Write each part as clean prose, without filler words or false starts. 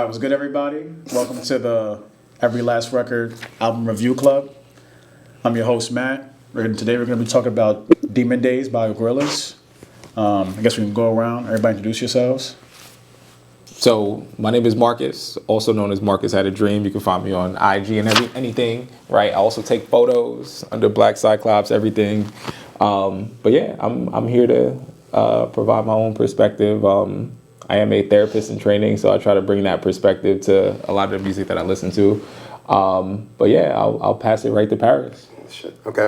What's good, everybody? Welcome to the Every Last Record Album Review Club. I'm your host, Matt. Today we're going to be talking about Demon Days by Gorillaz. I guess we can go around. Everybody introduce yourselves. So my name is Marcus, also known as Marcus Had a Dream. You can find me on IG and anything, right? I also take photos under Black Cyclops, everything. But yeah, I'm here to provide my own perspective. I am a therapist in training, so I try to bring that perspective to a lot of the music that I listen to. But yeah, I'll pass it right to Paris. Shit. Okay.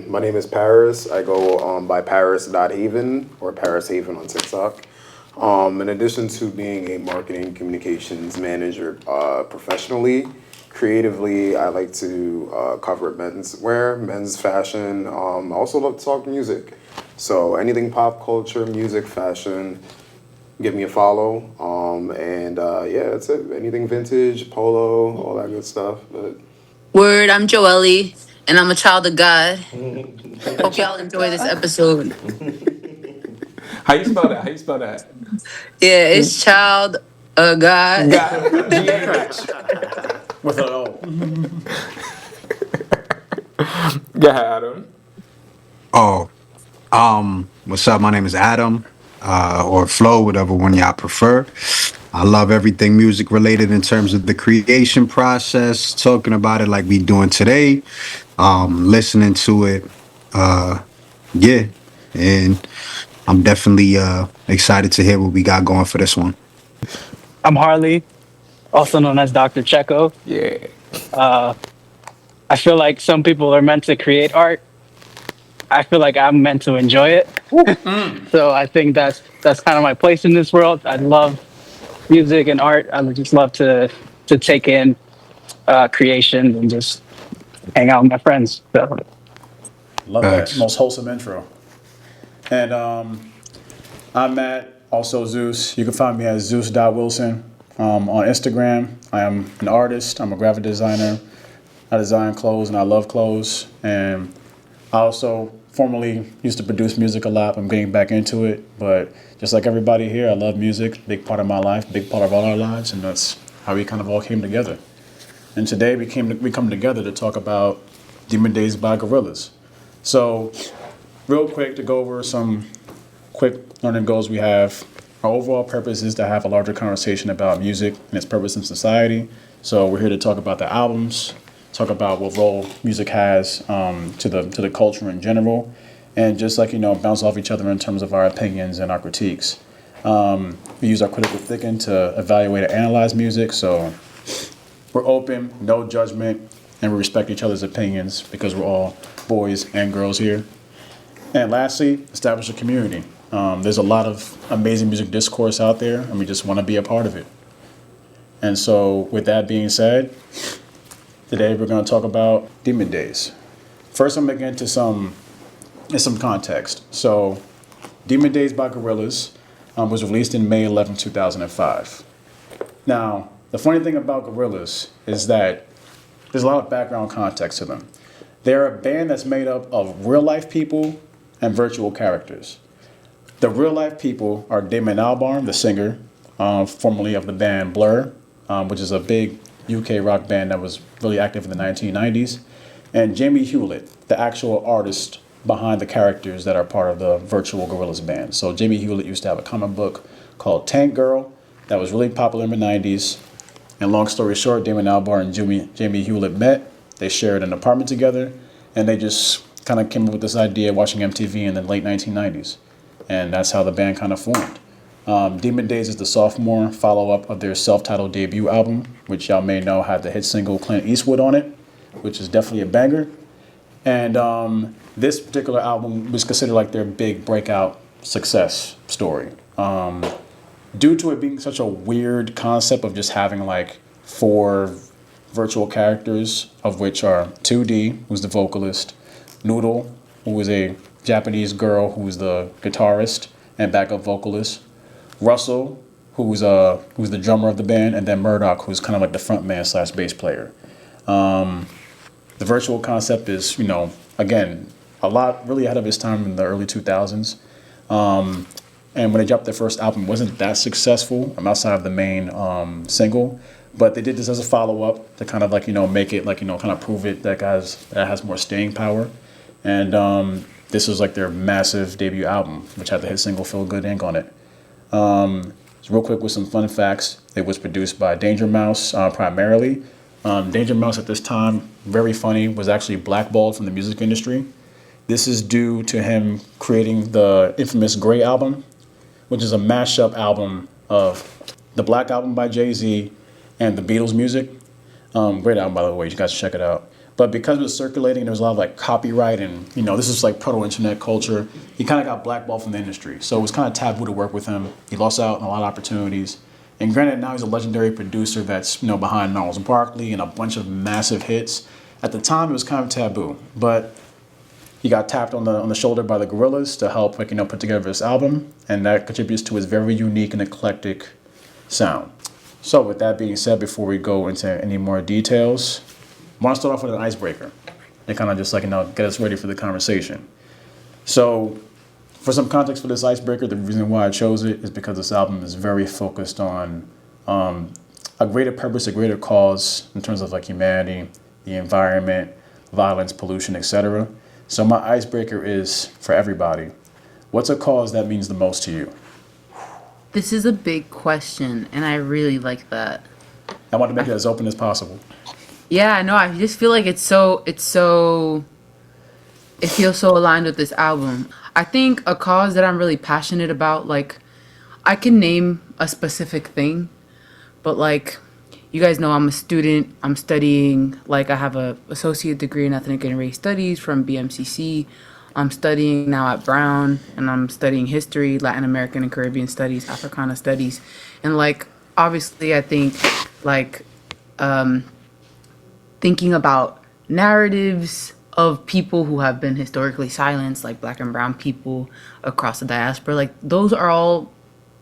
My name is Paris. I go by Paris.Haven or Paris Haven on TikTok. In addition to being a marketing communications manager professionally, creatively, I like to cover men's wear, men's fashion. I also love to talk music. So anything pop culture, music, fashion, give me a follow. Yeah, that's it. Anything vintage, polo, all that good stuff. But Word, I'm Joelle, and I'm a child of God. Hope y'all enjoy this episode. How you spell that? How you spell that? Yeah, it's child of God. Got Facts. With an O. Go ahead, Adam. Oh, what's up? My name is Adam, or Flo, whatever one y'all prefer. I love everything music related in terms of the creation process, talking about it like we doing today, listening to it. Uh, yeah, and I'm definitely excited to hear what we got going for this one. I'm Harley, also known as Dr. Checo. Yeah. I feel like some people are meant to create art. I feel like I'm meant to enjoy it. So I think that's kind of my place in this world. I love music and art. I would just love to take in creation and just hang out with my friends. So Love that. Facts. Most wholesome intro. And I'm Matt, also Zeus. You can find me as Zeus.Wilson on Instagram. I am an artist. I'm a graphic designer. I design clothes and I love clothes. And I also formerly used to produce music a lot. I'm getting back into it. But just like everybody here, I love music. Big part of my life, big part of all our lives. And that's how we kind of all came together. And today we come together to talk about Demon Days by Gorillaz. So real quick to go over some quick learning goals we have. Our overall purpose is to have a larger conversation about music and its purpose in society. So we're here to talk about the albums, talk about what role music has to the culture in general, and just like bounce off each other in terms of our opinions and our critiques. We use our critical thinking to evaluate and analyze music. So we're open, no judgment, and we respect each other's opinions because we're all boys and girls here. And lastly, establish a community. There's a lot of amazing music discourse out there, and we just want to be a part of it. And so, with that being said, today we're going to talk about Demon Days. First, I'm going to get into some context. So, Demon Days by Gorillaz was released in May 11, 2005. Now, the funny thing about Gorillaz is that there's a lot of background context to them. They're a band that's made up of real-life people and virtual characters. The real-life people are Damon Albarn, the singer, formerly of the band Blur, which is a big UK rock band that was really active in the 1990s, and Jamie Hewlett, the actual artist behind the characters that are part of the virtual Gorillaz band. So Jamie Hewlett used to have a comic book called Tank Girl that was really popular in the 90s. And long story short, Damon Albarn and Jamie Hewlett met. They shared an apartment together, and they just kind of came up with this idea watching MTV in the late 1990s. And that's how the band kind of formed. Demon Days is the sophomore follow-up of their self-titled debut album, which y'all may know had the hit single Clint Eastwood on it, which is definitely a banger. And this particular album was considered like their big breakout success story. Due to it being such a weird concept of just having like 4 virtual characters, of which are 2D, who's the vocalist, Noodle, who is a Japanese girl who's the guitarist and backup vocalist, Russell, who's the drummer of the band, and then Murdoch, who's kind of like the front man / bass player. The virtual concept is, again, a lot really ahead of its time in the early 2000s. and when they dropped their first album, it wasn't that successful. Outside of the main single, but they did this as a follow up to kind of like make it like kind of prove it that has more staying power, and this was like their massive debut album, which had the hit single "Feel Good Inc." on it. So real quick with some fun facts, it was produced by Danger Mouse primarily. Danger Mouse at this time, very funny, was actually blackballed from the music industry. This is due to him creating the infamous Grey album, which is a mashup album of the Black Album by Jay-Z and the Beatles music. Great album, by the way. You guys should check it out. But because it was circulating, there was a lot of like copyright and, this is like proto-internet culture. He kind of got blackballed from the industry. So it was kind of taboo to work with him. He lost out on a lot of opportunities. And granted, now he's a legendary producer that's, behind Gnarls Barkley and a bunch of massive hits. At the time, it was kind of taboo. But he got tapped on the shoulder by the Gorillaz to help, put together this album. And that contributes to his very unique and eclectic sound. So with that being said, before we go into any more details, I want to start off with an icebreaker and kind of just get us ready for the conversation. So for some context for this icebreaker, the reason why I chose it is because this album is very focused on a greater purpose, a greater cause in terms of like humanity, the environment, violence, pollution, etc. So my icebreaker is for everybody. What's a cause that means the most to you? This is a big question, and I really like that. I want to make it as open as possible. Yeah, no, I just feel like it feels so aligned with this album. I think a cause that I'm really passionate about, like, I can name a specific thing, but like, you guys know I'm a student. I'm studying, like, I have a associate degree in ethnic and race studies from BMCC. I'm studying now at Brown, and I'm studying history, Latin American and Caribbean studies, Africana studies. And like, obviously, I think like, thinking about narratives of people who have been historically silenced, like Black and brown people across the diaspora, like those are all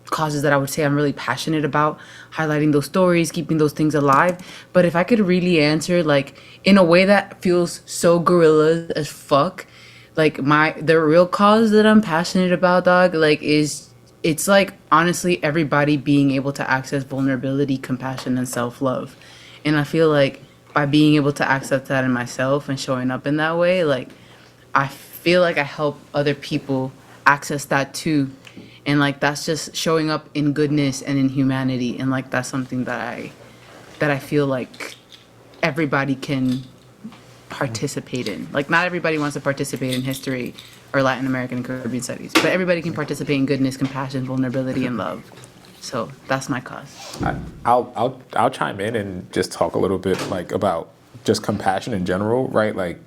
causes that I would say I'm really passionate about, highlighting those stories, keeping those things alive. But if I could really answer like in a way that feels so Gorillaz as fuck, like the real cause that I'm passionate about, dog, like it's like honestly everybody being able to access vulnerability, compassion, and self-love. And I feel like by being able to access that in myself and showing up in that way, like I feel like I help other people access that too. And like that's just showing up in goodness and in humanity. And like that's something that I feel like everybody can participate in. Like not everybody wants to participate in history or Latin American and Caribbean studies, but everybody can participate in goodness, compassion, vulnerability, and love. So that's my cause. I'll chime in and just talk a little bit like about just compassion in general, right? Like,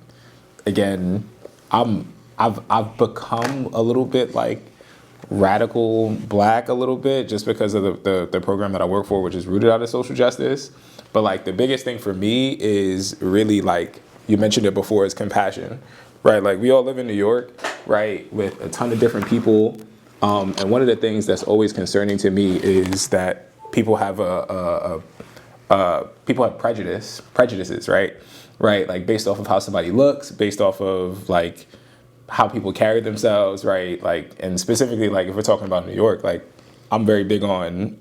again, I've become a little bit like radical black a little bit just because of the program that I work for, which is rooted out of social justice. But like the biggest thing for me is really like you mentioned it before is compassion, right? Like we all live in New York, right, with a ton of different people. And one of the things that's always concerning to me is that people have prejudices, right? Right, like based off of how somebody looks, based off of like how people carry themselves, right? Like, and specifically, like if we're talking about New York, like I'm very big on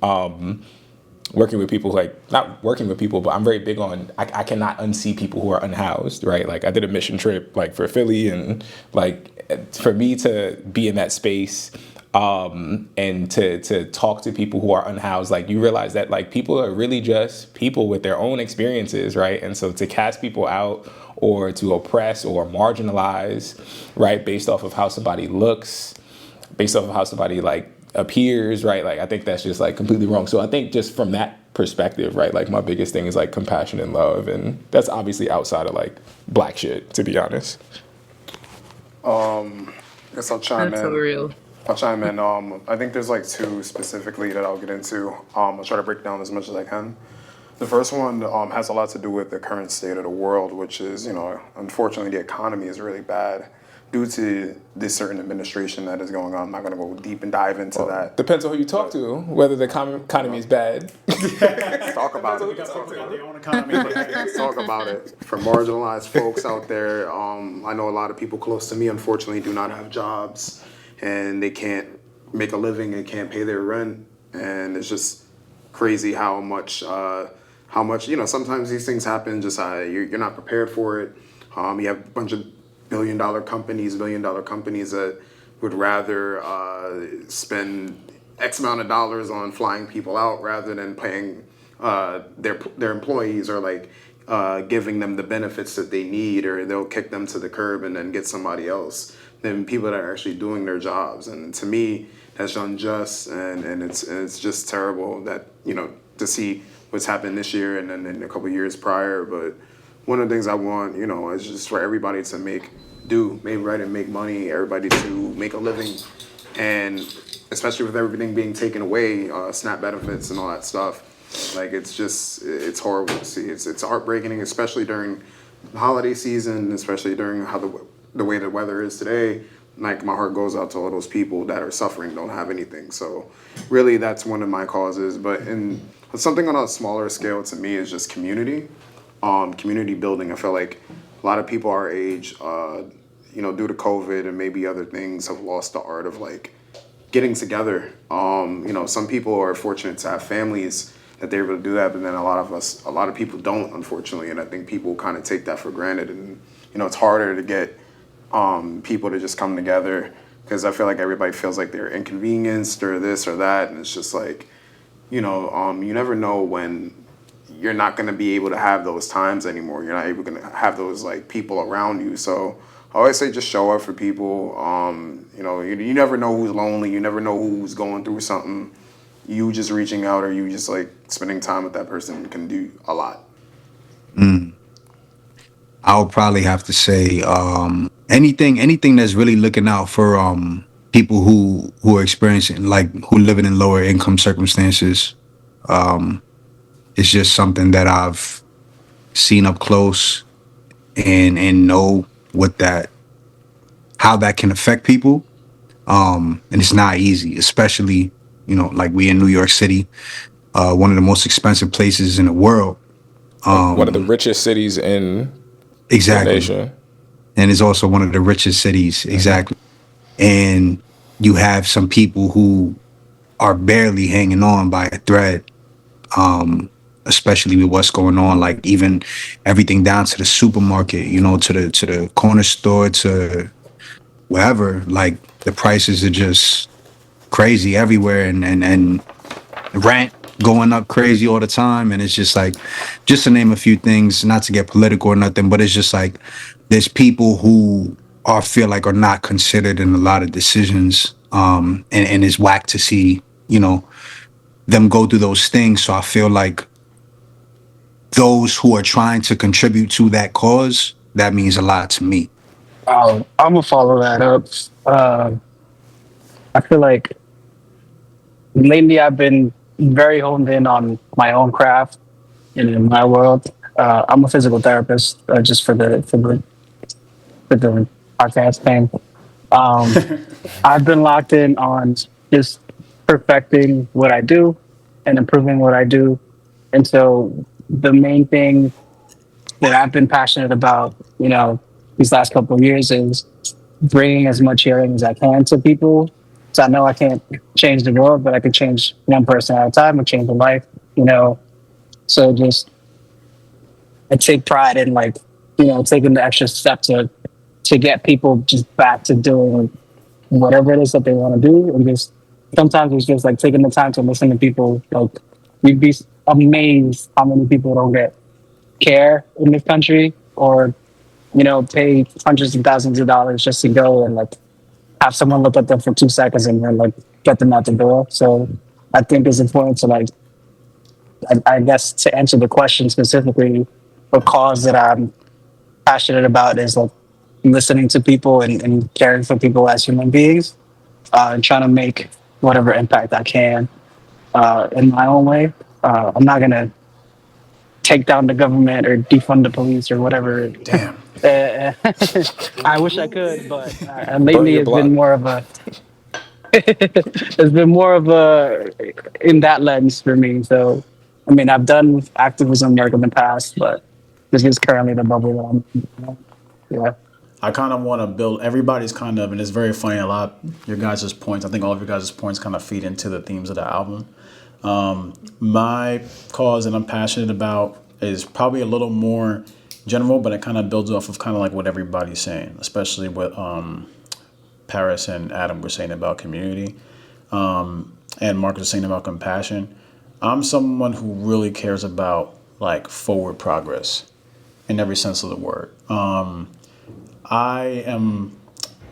working with people, like not working with people, but I'm very big on I cannot unsee people who are unhoused, right? Like I did a mission trip like for Philly, and like for me to be in that space. And to talk to people who are unhoused, like you realize that like people are really just people with their own experiences, right? And so to cast people out or to oppress or marginalize, right, based off of how somebody looks, based off of how somebody like appears, right? Like I think that's just like completely wrong. So I think just from that perspective, right, like my biggest thing is like compassion and love, and that's obviously outside of like black shit, to be honest. I guess I'll chime That's in. so real. I'll chime in. I think there's like two specifically that I'll get into. I'll try to break down as much as I can. The first one has a lot to do with the current state of the world, which is, unfortunately the economy is really bad due to this certain administration that is going on. I'm not going to go deep and dive into that. Depends on who you talk to, whether the economy is bad. Talk about it. Talk about it. For marginalized folks out there, I know a lot of people close to me, unfortunately, do not have jobs. And they can't make a living and can't pay their rent, and it's just crazy how much sometimes these things happen. Just you're not prepared for it. You have a bunch of billion dollar companies that would rather spend X amount of dollars on flying people out rather than paying their employees, or like giving them the benefits that they need, or they'll kick them to the curb and then get somebody else than people that are actually doing their jobs. And to me, that's unjust, and it's just terrible that to see what's happened this year and then in a couple years prior. But one of the things I want, is just for everybody to make right and make money, everybody to make a living, and especially with everything being taken away, SNAP benefits and all that stuff. Like it's horrible to see. It's heartbreaking, especially during the holiday season, especially during how the way the weather is today. Like my heart goes out to all those people that are suffering, don't have anything. So really, that's one of my causes. But something on a smaller scale to me is just community, community building. I feel like a lot of people our age, due to COVID and maybe other things, have lost the art of like getting together. Some people are fortunate to have families that they're able to do that, but then a lot of people don't, unfortunately. And I think people kind of take that for granted, and it's harder to get people to just come together, because I feel like everybody feels like they're inconvenienced or this or that, and it's just like, you never know when you're not going to be able to have those times anymore. You're not able to have those like people around you. So I always say just show up for people. You never know who's lonely. You never know who's going through something. You just reaching out, or you just like spending time with that person can do a lot. I would probably have to say anything that's really looking out for people who are experiencing, like, who living in lower income circumstances. Um, it's just something that I've seen up close, and know what that how that can affect people. And it's not easy, especially like we in New York City, one of the most expensive places in the world. One of the richest cities in the Exactly. nation. And it's also one of the richest cities. Exactly. And you have some people who are barely hanging on by a thread, especially with what's going on, like even everything down to the supermarket, to the corner store, to wherever. Like the prices are just crazy everywhere, and rent going up crazy all the time. And it's just like, just to name a few things, not to get political or nothing, but it's just like there's people who feel like are not considered in a lot of decisions. And it's whack to see them go through those things. So I feel like those who are trying to contribute to that cause, that means a lot to me. I'm gonna follow that up. Uh, I feel like lately I've been very honed in on my own craft and in my world. I'm a physical therapist, just for the podcast thing. Um, I've been locked in on just perfecting what I do and improving what I do. And so the main thing that I've been passionate about, these last couple of years is bringing as much healing as I can to people. So I know I can't change the world, but I can change one person at a time and change a life, you know. So just I take pride in like, taking the extra step to get people just back to doing whatever it is that they want to do. And just sometimes it's just like taking the time to listen to people. Like you'd be amazed how many people don't get care in this country, or pay hundreds of thousands of dollars just to go and like have someone look at them for 2 seconds and then like get them out the door. So I think it's important to like, I guess to answer the question specifically, a cause that I'm passionate about is like listening to people and caring for people as human beings, and trying to make whatever impact I can in my own way. I'm not gonna take down the government or defund the police or whatever. Damn. I wish I could, but Burn lately your it's been block. more of a it's been more of a in that lens for me. So I mean, I've done activism work in the past, but this is currently the bubble that I'm in. Yeah. I kind of want to build everybody's kind of, and it's very funny. A lot of your guys' points, I think all of your guys' points kind of feed into the themes of the album. My cause that I'm passionate about is probably a little more general, but it kind of builds off of kind of like what everybody's saying, especially what Paris and Adam were saying about community, and Marcus was saying about compassion. I'm someone who really cares about like forward progress in every sense of the word. I kind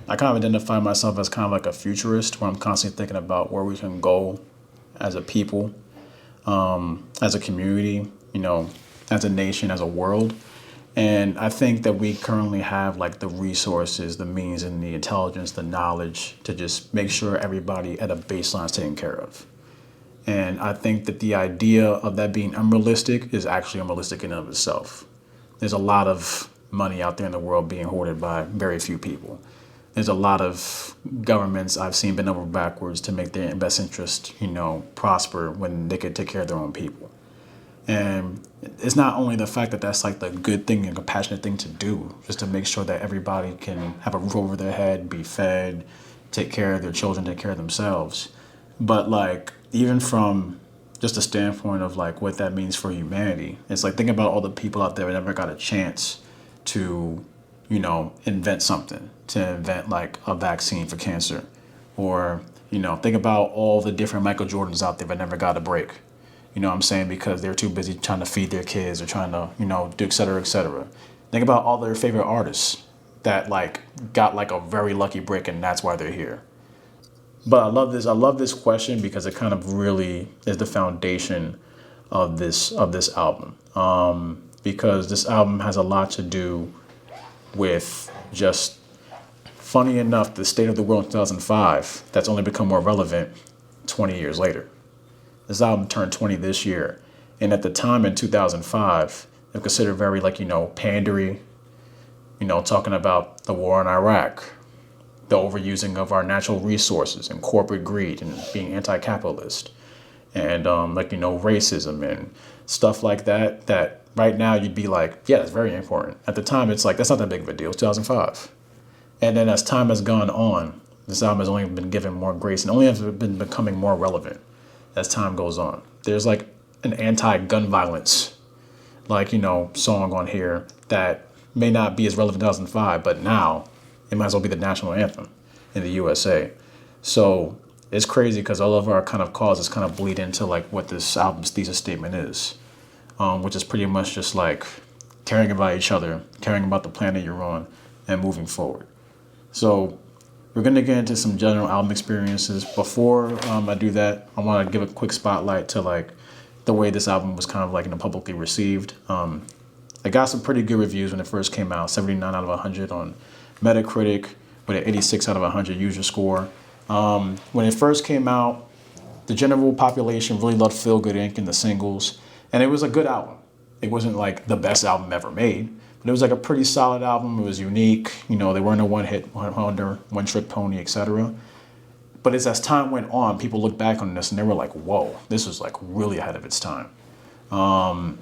of identify myself as kind of like a futurist, where I'm constantly thinking about where we can go as a people, as a community, as a nation, as a world. And I think that we currently have like the resources, the means, and the intelligence, the knowledge to just make sure everybody at a baseline is taken care of. And I think that the idea of that being unrealistic is actually unrealistic in and of itself. There's a lot of money out there in the world being hoarded by very few people. There's a lot of governments I've seen bend over backwards to make their best interest, prosper when they could take care of their own people. And it's not only the fact that that's like the good thing and compassionate thing to do, just to make sure that everybody can have a roof over their head, be fed, take care of their children, take care of themselves. But like, even from just a standpoint of like what that means for humanity, it's like think about all the people out there that never got a chance to, invent something, to invent like a vaccine for cancer. Or, think about all the different Michael Jordans out there that never got a break. You know what I'm saying? Because they're too busy trying to feed their kids or trying to, do et cetera, et cetera. Think about all their favorite artists that like got like a very lucky break and that's why they're here. But I love this question because it kind of really is the foundation of this album. Because this album has a lot to do with just, funny enough, the state of the world in 2005 that's only become more relevant 20 years later. This album turned 20 this year. And at the time in 2005, it was considered very like, pandery, talking about the war in Iraq, the overusing of our natural resources and corporate greed and being anti-capitalist and racism and stuff like that, that right now you'd be like, yeah, it's very important. At the time, it's like, that's not that big of a deal. It's 2005. And then as time has gone on, this album has only been given more grace and only has been becoming more relevant as time goes on. There's like an anti-gun violence, song on here that may not be as relevant in 2005, but now it might as well be the national anthem in the USA. So it's crazy because all of our kind of causes kind of bleed into like what this album's thesis statement is, which is pretty much just like caring about each other, caring about the planet you're on, and moving forward. So we're going to get into some general album experiences. Before I do that, I want to give a quick spotlight to like the way this album was kind of like publicly received. It got some pretty good reviews when it first came out, 79 out of 100 on Metacritic with an 86 out of 100 user score. When it first came out, the general population really loved Feel Good Inc. and the singles, and it was a good album. It wasn't like the best album ever made, but it was like a pretty solid album. It was unique. They weren't a one-hit wonder, one-trick pony, etc. But as time went on, people looked back on this and they were like, whoa, this was like really ahead of its time.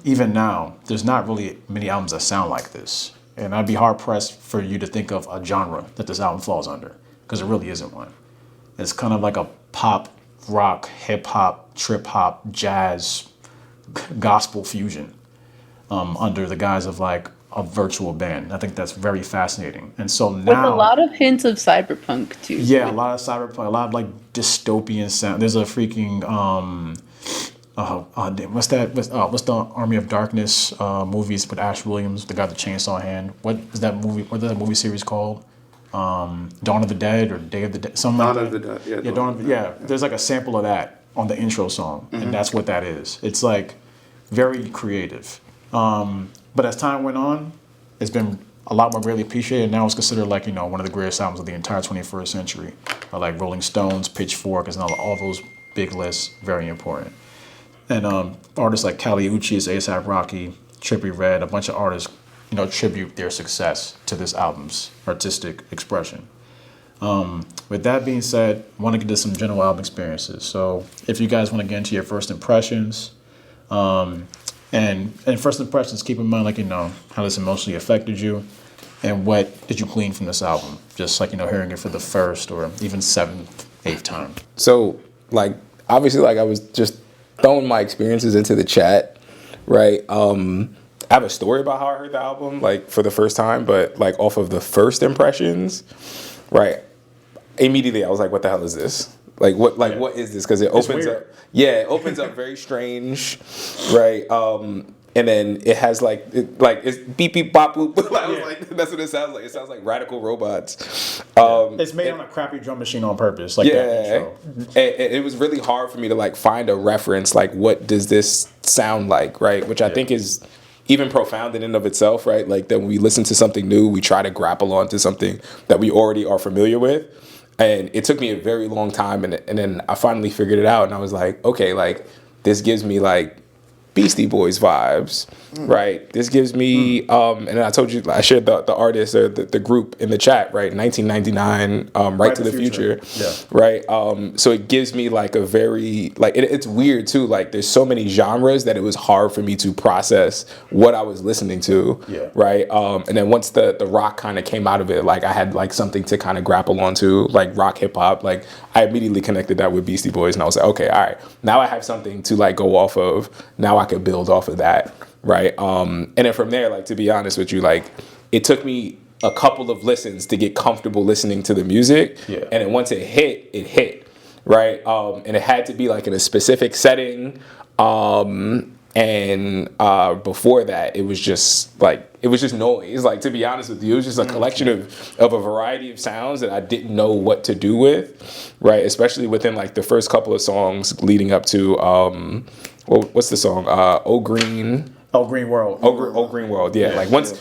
Even now, there's not really many albums that sound like this. And I'd be hard-pressed for you to think of a genre that this album falls under, because it really isn't one. It's kind of like a pop, rock, hip-hop, trip-hop, jazz, gospel fusion under the guise of like a virtual band. I think that's very fascinating. And so now, With a lot of hints of cyberpunk too. yeah, a lot of cyberpunk, a lot of like dystopian sound. There's a freaking what's the Army of Darkness movies with Ash Williams, the guy with the chainsaw hand? What is that movie? What is that movie series called? Dawn of the Dead or Day of the Dead? Something like that. Dawn of the Dead. Yeah, Dawn of the, yeah. There's like a sample of that on the intro song, and that's what that is. It's like very creative. But as time went on, it's been a lot more greatly appreciated. Now it's considered like, one of the greatest albums of the entire 21st century. Or like Rolling Stones, Pitchfork, and all those big lists, very important. And artists like Kali Uchis, A$AP Rocky, Trippie Redd, a bunch of artists, tribute their success to this album's artistic expression. With that being said, I want to get to some general album experiences. So if you guys want to get into your first impressions, and first impressions, keep in mind, how this emotionally affected you. And what did you glean from this album? Just like, hearing it for the first or even seventh, eighth time. So, like, obviously, like, I was just throwing my experiences into the chat, right? I have a story about how I heard the album, like, for the first time, but, like, off of the first impressions, right? Immediately, I was like, what the hell is this? Like, what is this? Because it opens up. Yeah, it opens up very strange, right? And then it has it's beep beep bop boop. I was like, that's what it sounds like. It sounds like Radical Robots. It's made on a crappy drum machine on purpose, like that intro. It was really hard for me to like find a reference. Like, what does this sound like, right? Which I think is even profound in and of itself, right? Like that when we listen to something new, we try to grapple onto something that we already are familiar with. And it took me a very long time, and then I finally figured it out, and I was like, okay, like this gives me like Beastie Boys vibes, right? This gives me, and I told you, I shared the artist or the group in the chat, right? 1999, Right to the Future, right? So it gives me like a very, like, it's weird too, like there's so many genres that it was hard for me to process what I was listening to, right? And then once the rock kind of came out of it, like I had like something to kind of grapple onto, like rock, hip hop, like I immediately connected that with Beastie Boys, and I was like, okay, all right, now I have something to like go off of. Now I could build off of that, right? And then from there, like to be honest with you, like it took me a couple of listens to get comfortable listening to the music, and then once it hit, right? And it had to be like in a specific setting, and before that, it was just noise. Like to be honest with you, it was just a collection of a variety of sounds that I didn't know what to do with, right? Especially within like the first couple of songs leading up to what's the song? Oh Green World. Oh Green World. Yeah. Like once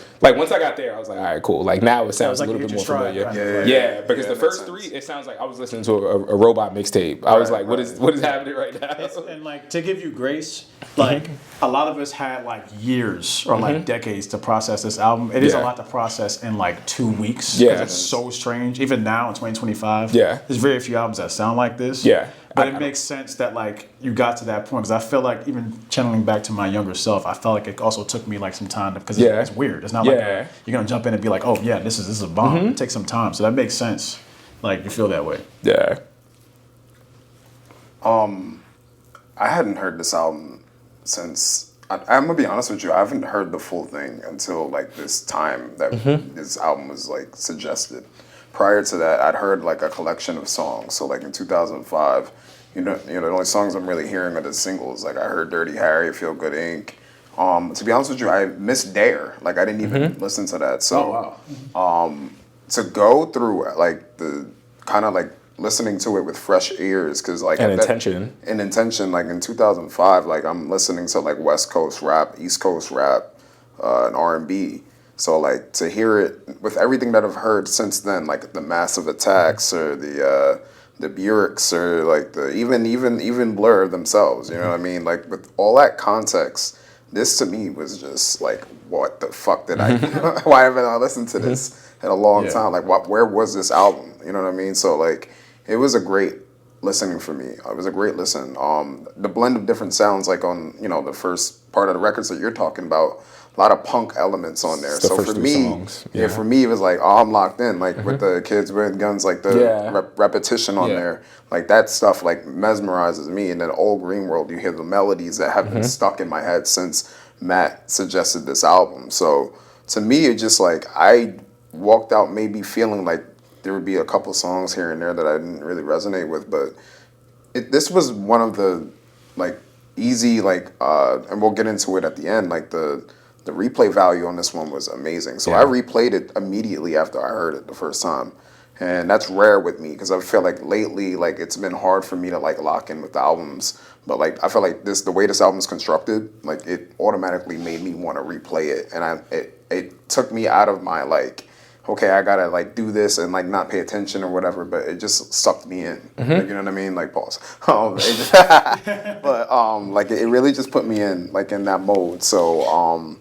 I got there, I was like, all right, cool. Like now it sounds like a little bit more familiar. Yeah. Because the first three, it sounds like I was listening to a robot mixtape. I was like, what is happening right now? And like to give you grace, like a lot of us had like years or like decades to process this album. It is a lot to process in like 2 weeks. Yeah. It's so strange. Even now in 2025. Yeah. There's very few albums that sound like this. Yeah. But it makes sense that like you got to that point, because I feel like even channeling back to my younger self, I felt like it also took me like some time because it's weird. It's not like you're gonna jump in and be like, oh yeah, this is a bomb. It takes some time, so that makes sense. Like you feel that way. Yeah. I hadn't heard this album since. I'm gonna be honest with you. I haven't heard the full thing until like this time that this album was like suggested. Prior to that, I'd heard like a collection of songs. So like in 2005, the only songs I'm really hearing are the singles. Like I heard Dirty Harry, Feel Good Inc. To be honest with you, I missed Dare. Like I didn't even listen to that. So to go through like the kind of like listening to it with fresh ears, because like intention, like in 2005, like I'm listening to like West Coast rap, East Coast rap, and R&B. So like to hear it with everything that I've heard since then, like the Massive Attacks or the Buicks or like the even Blur themselves, you know what I mean? Like with all that context, this to me was just like, what the fuck did I? Why haven't I listened to this in a long time? Like where was this album? You know what I mean? So like it was a great listening for me. It was a great listen. The blend of different sounds, like on the first part of the records that you're talking about. A lot of punk elements on there. So for me, for me, it was like, oh, I'm locked in. Like with the kids with guns, like the repetition on there, like that stuff like mesmerizes me. And then Old Green World, you hear the melodies that have been stuck in my head since Matt suggested this album. So to me, it just like I walked out maybe feeling like there would be a couple songs here and there that I didn't really resonate with, but this was one of the like easy like, and we'll get into it at the end, like the replay value on this one was amazing. So I replayed it immediately after I heard it the first time. And that's rare with me because I feel like lately, like it's been hard for me to like lock in with the albums. But like I feel like the way this album is constructed, like it automatically made me want to replay it. And it took me out of my like, okay, I gotta like do this and like not pay attention or whatever, but it just sucked me in. Like, you know what I mean? Like pause. But like it really just put me in like in that mode. So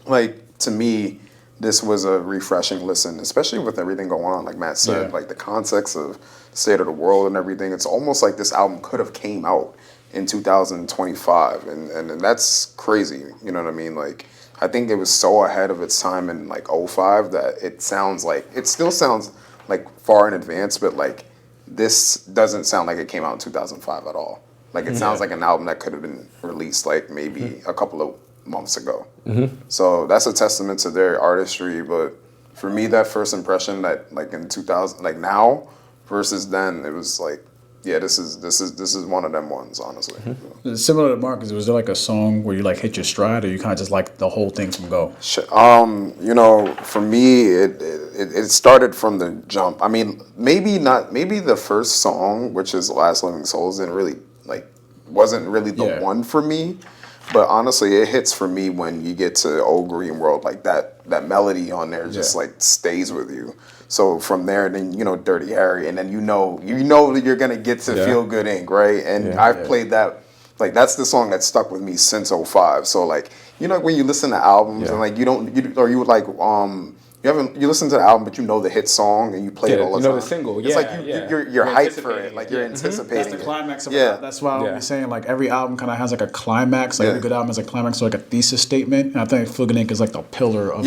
like to me, this was a refreshing listen, especially with everything going on. Like Matt said, like the context of state of the world and everything. It's almost like this album could have came out in 2025, and that's crazy. You know what I mean? Like, I think it was so ahead of its time in like '05 that it still sounds like far in advance, but like this doesn't sound like it came out in 2005 at all. Like it sounds like an album that could have been released like maybe a couple of months ago. So that's a testament to their artistry. But for me, that first impression that like in 2000, like now versus then, it was like, yeah, this is one of them ones, honestly. Similar to Marcus, was there like a song where you like hit your stride, or you kind of just like the whole thing from go? You know, for me, it started from the jump. I mean, maybe not. Maybe the first song, which is "Last Living Souls," didn't really like wasn't really the one for me. But honestly, it hits for me when you get to "Old Green World." Like that melody on there just like stays with you. So from there, then you know Dirty Harry, and then you know that you're gonna get to Feel Good Inc. Right, and I've played that. Like that's the song that stuck with me since '05. So like you know when you listen to albums and like you listen to the album but you know the hit song and you play it all the time. You know the single. It's like you're hyped for it. Like you're anticipating. That's the climax of it. That's why I was saying like every album kind of has like a climax. Like every good album has a climax or like a thesis statement. And I think Feel Good Inc. is like the pillar of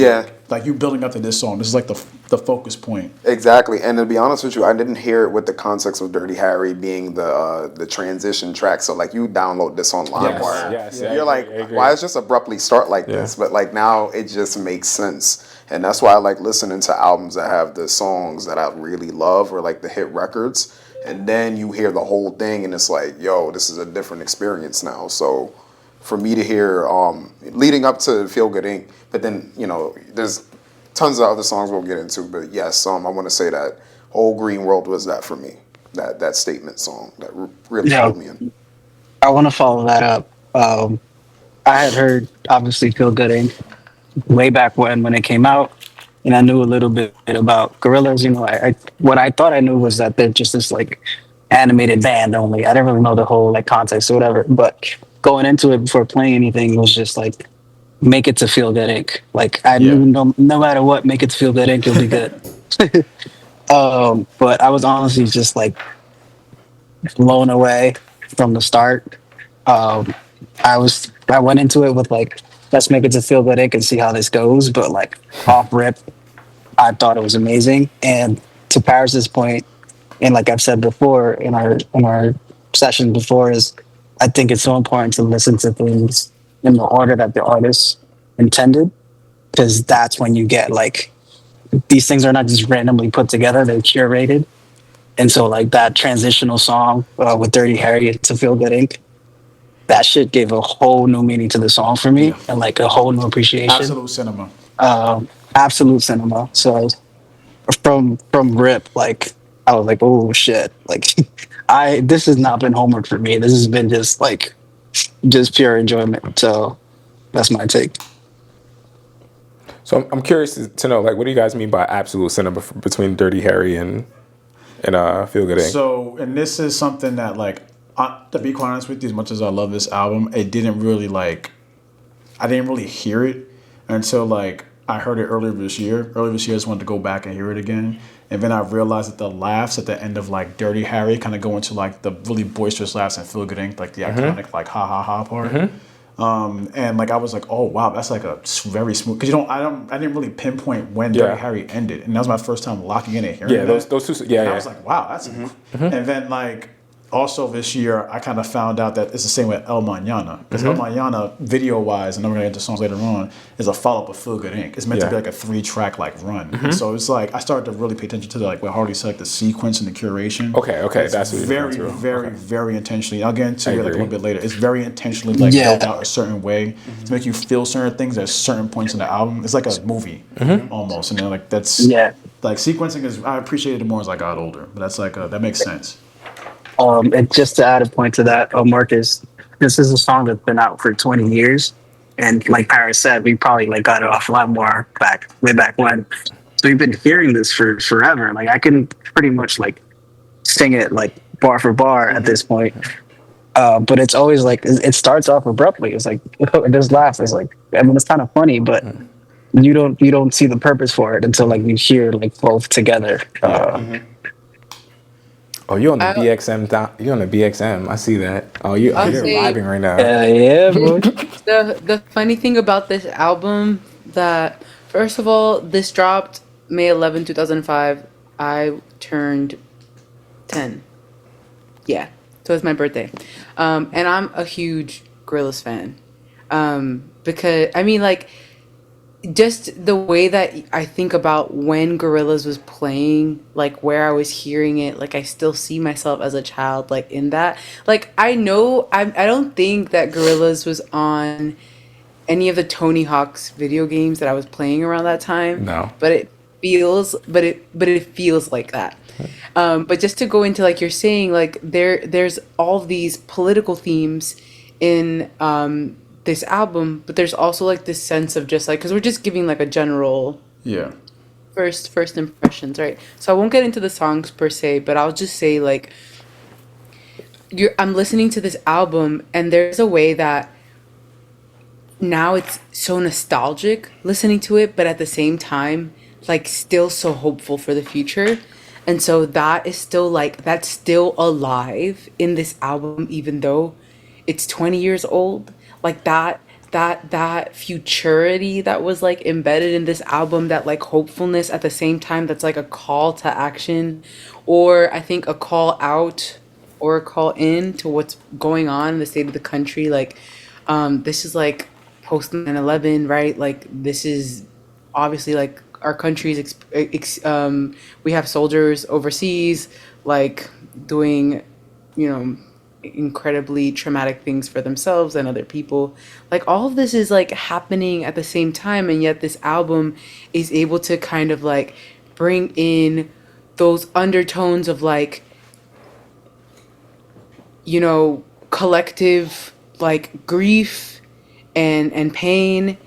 like you building up to this song. This is like the focus point. Exactly. And to be honest with you, I didn't hear it with the context of Dirty Harry being the transition track. So like you download this on LimeWire. You're like, why does just abruptly start like this? But like now it just makes sense. And that's why I like listening to albums that have the songs that I really love or like the hit records. And then you hear the whole thing and it's like, yo, this is a different experience now. So for me to hear leading up to Feel Good Inc., but then, you know, there's tons of other songs we'll get into. But yes, I want to say that Old Green World was that for me. That statement song that really pulled me in. I want to follow that up. I had heard, obviously, Feel Good Inc. way back when it came out, and I knew a little bit about Gorillaz. You know, I what I thought I knew was that they're just this like animated band only. I didn't really know the whole like context or whatever. But going into it before playing anything was just like make it to Feel Good Inc. Like I knew no matter what, make it to Feel Good Inc. It'll be good. But I was honestly just like blown away from the start. I went into it with like, let's make it to Feel Good Inc. and see how this goes. But like off rip, I thought it was amazing. And to Paris's point, and like I've said before in our session before, is I think it's so important to listen to things in the order that the artist intended, because that's when you get like these things are not just randomly put together; they're curated. And so like that transitional song with Dirty Harry to Feel Good Inc., that shit gave a whole new meaning to the song for me and like a whole new appreciation. Absolute cinema. Absolute cinema. So from rip, like I was like, oh shit. Like this has not been homework for me. This has been just pure enjoyment. So that's my take. So I'm curious to know, like, what do you guys mean by absolute cinema between Dirty Harry and Feel Good Inc.? So, and this is something that, like, to be quite honest with you, as much as I love this album, it didn't really, like, I didn't really hear it until, like, I heard it earlier this year. Earlier this year, I just wanted to go back and hear it again. And then I realized that the laughs at the end of, like, Dirty Harry kind of go into, like, the really boisterous laughs and Feel Good Inc., like, the iconic, like, ha, ha, ha part. And like I was like, oh wow, that's like a very smooth. Because I didn't really pinpoint when Dirty Harry ended, and that was my first time locking in and hearing that. those two. And I was like, wow, that's. And then like also this year, I kind of found out that it's the same with El Mañana, because El Mañana, video wise, and I'm gonna get into songs later on, is a follow up of Feel Good Inc. It's meant to be like a 3-track like run. And so it's like I started to really pay attention to like what Hardy said, like the sequence and the curation. Okay, it's that's what very intentionally. I'll get into it like a little bit later. It's very intentionally like built out a certain way to make you feel certain things at certain points in the album. It's like a movie almost, and then like that's like sequencing is. I appreciated it more as I got older, but that's like that makes sense. And just to add a point to that, Marcus, this is a song that's been out for 20 years. And like Paris said, we probably like got it off LimeWire way back when. So we've been hearing this for forever. Like I can pretty much like sing it like bar for bar at this point. But it's always like, it starts off abruptly. It's like, there's laughs. It's like, I mean, it's kind of funny, but you don't see the purpose for it until like you hear like both together. Oh, you're on the I, BXM. You're on the BXM. I see that. Oh, I'll you're say vibing right now. Yeah, boy. the funny thing about this album that first of all, this dropped May 11, 2005. I turned 10. Yeah, so it's my birthday, and I'm a huge Gorillaz fan. Because I mean, like, just the way that I think about when Gorillaz was playing, like where I was hearing it, like I still see myself as a child, like in that. Like I know I don't think that Gorillaz was on any of the Tony Hawk's video games that I was playing around that time, No. but it feels like that. But just to go into like you're saying, like there's all these political themes in this album, but there's also like this sense of just like because we're just giving like a general Yeah. first impressions, right? So I won't get into the songs per se, but I'll just say like I'm listening to this album and there's a way that now it's so nostalgic listening to it, but at the same time, like still so hopeful for the future. And so that is still like that's still alive in this album, even though it's 20 years old. Like that futurity that was like embedded in this album, that like hopefulness at the same time that's like a call to action, or I think a call out or a call in to what's going on in the state of the country. Like this is like post 9/11, right? Like this is obviously like our country's we have soldiers overseas like doing, you know, incredibly traumatic things for themselves and other people. Like all of this is like happening at the same time, and yet this album is able to kind of like bring in those undertones of like, you know, collective like grief and pain,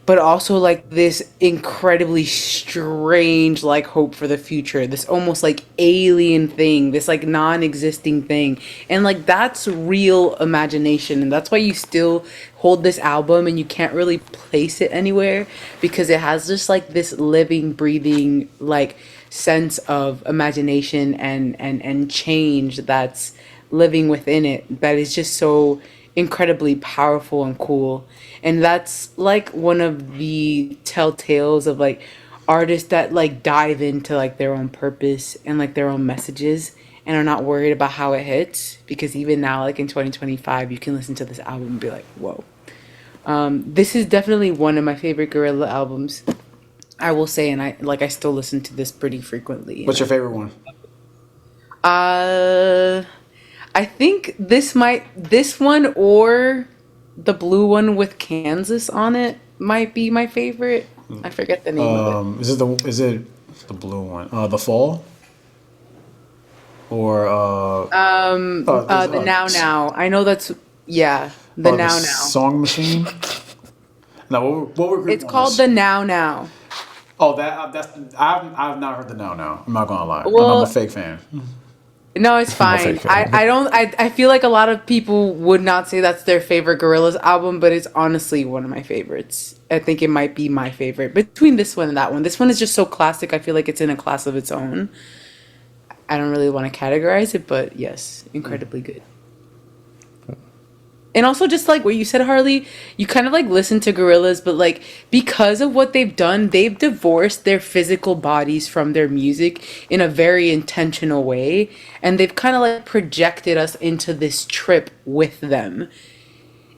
but also like this incredibly strange like hope for the future, this almost like alien thing, this like non-existing thing. And like that's real imagination, and that's why you still hold this album and you can't really place it anywhere, because it has just like this living breathing like sense of imagination and change that's living within it, that is just so incredibly powerful and cool. And that's like one of the telltales of like artists that like dive into like their own purpose and like their own messages and are not worried about how it hits, because even now like in 2025 you can listen to this album and be like, whoa. This is definitely one of my favorite Gorilla albums, I will say, and I still listen to this pretty frequently. What's your favorite one? uh I think this one or the blue one with Kansas on it might be my favorite. I forget the name of it. Is it the blue one? The fall or The Now Now. I know that's yeah, the the Now Now. Song Machine? No, what were group It's one called is? the Now Now. Oh, that's I've not heard the now now. I'm not gonna lie. I'm a Well, fake fan. no, it's I'm a fine. fake fan. I feel like a lot of people would not say that's their favorite Gorillaz album, but it's honestly one of my favorites. I think it might be my favorite between this one and that one. This one is just so classic. I feel like it's in a class of its own. I don't really want to categorize it, but yes, incredibly good. And also just like what you said, Harley, you kind of like listen to Gorillaz, but like because of what they've done, they've divorced their physical bodies from their music in a very intentional way. And they've kind of like projected us into this trip with them.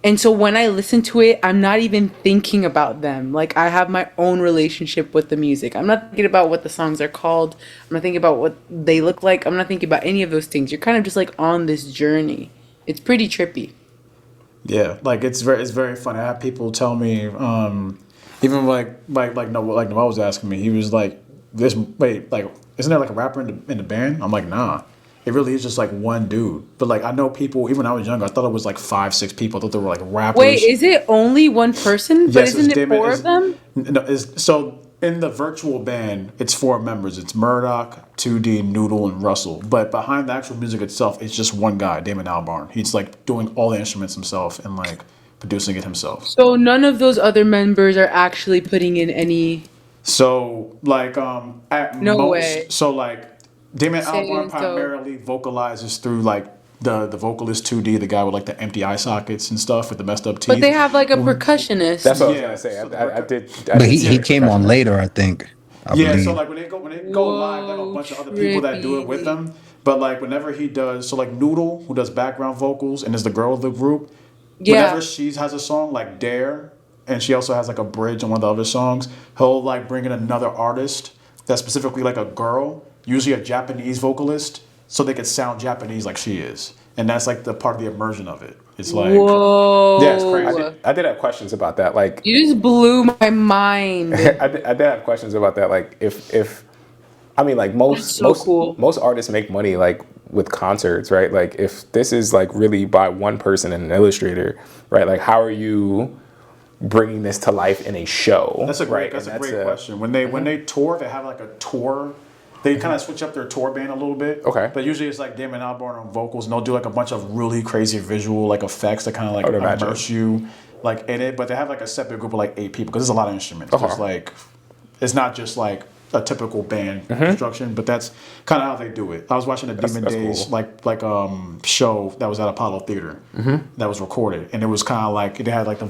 And so when I listen to it, I'm not even thinking about them. Like I have my own relationship with the music. I'm not thinking about what the songs are called. I'm not thinking about what they look like. I'm not thinking about any of those things. You're kind of just like on this journey. It's pretty trippy. Yeah, like it's very funny. I have people tell me, even like Noel was asking me. He was like, "This wait, like, isn't there like a rapper in the band?" I'm like, "Nah, it really is just like one dude." But like I know people. Even when I was younger, I thought it was like 5, 6 people. I thought they were like Wait, rappers. is it only one person? But Yes, it's isn't it Damon. four of them? No, so in the virtual band, it's 4 members. It's Murdoch, 2D, Noodle, and Russell. But behind the actual music itself, it's just one guy, Damon Albarn. He's like doing all the instruments himself and like producing it himself. So none of those other members are actually putting in any. So like at No way. most, so like Damon Albarn Saying so. primarily vocalizes through like the vocalist 2D, the guy with like the empty eye sockets and stuff with the messed up But they teeth. have like a That's what percussionist. I was gonna Yeah, say. so I But did he see he the yeah, came on percussionist. later, I think. I yeah. So believe. like when they go live, they have a Whoa, bunch of other people that do it with trippy. them. But like whenever he does, so like Noodle, who does background vocals and is the girl of the group, whenever Yeah. she has a song like Dare, and she also has like a bridge on one of the other songs, he'll like bring in another artist that's specifically like a girl, usually a Japanese vocalist, so they could sound Japanese like she is. And that's like the part of the immersion of it. It's like, yeah, it's crazy. Whoa. I did have questions about that. Like, You just blew my mind. I did have questions about that. Like, if I mean, like That's so cool. most artists make money like with concerts, right? Like, if this is like really by one person and an illustrator, right? Like, how are you bringing this to life in a show? That's a great. right? That's And a great question. When they tour, they have like a tour. They kind of switch up their tour band a little bit. Okay. But usually it's like Damon Albarn on vocals, and they'll do like a bunch of really crazy visual like effects that kind of like would imagine. immerse you like in it. But they have like a separate group of like 8 people because there's a lot of instruments. There's like, it's not just like a typical band construction, but that's kind of how they do it. I was watching a Demon that's Days cool. show that was at Apollo Theater that was recorded, and it was kind of like they had like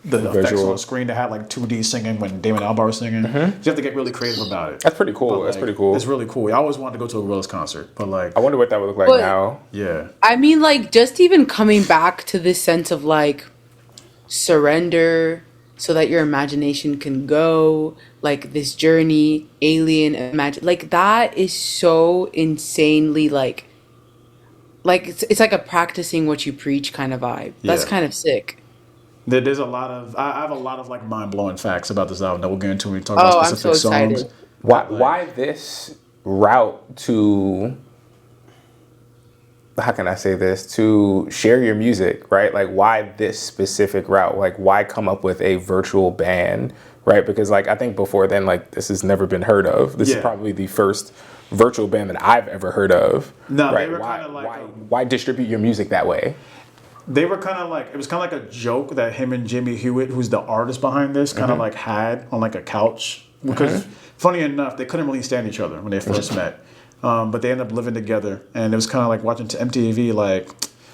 the effects Visual. on the screen. They had like 2D singing when Damon Albarn was singing. So you have to get really creative about it. That's pretty cool. But, That's like, pretty cool. It's really cool. I always wanted to go to a Gorillaz concert, but like, I wonder what that would look like But- now. yeah, I mean, like, just even coming back to this sense of like surrender so that your imagination can go, like this journey, alien imagine, like that is so insanely like it's like a practicing what you preach kind of vibe. That's Yeah. kind of sick. there's a lot of. I have a lot of like mind blowing facts about this album that we'll get into when we talk Oh, about I'm so specific songs. excited. Why this route to, how can I say this, to share your music, right? Like, why this specific route? Like, why come up with a virtual band, right? Because like I think before then, like this has never been heard of. This is Yeah. probably the first virtual band that I've ever heard of. No, they right? were Why, kinda like why, a- why distribute your music that way? They were kind of like, it was kind of like a joke that him and Jimmy Hewitt, who's the artist behind this, kind of like had on like a couch. Because funny enough, they couldn't really stand each other when they first met. But they ended up living together. And it was kind of like watching MTV, like,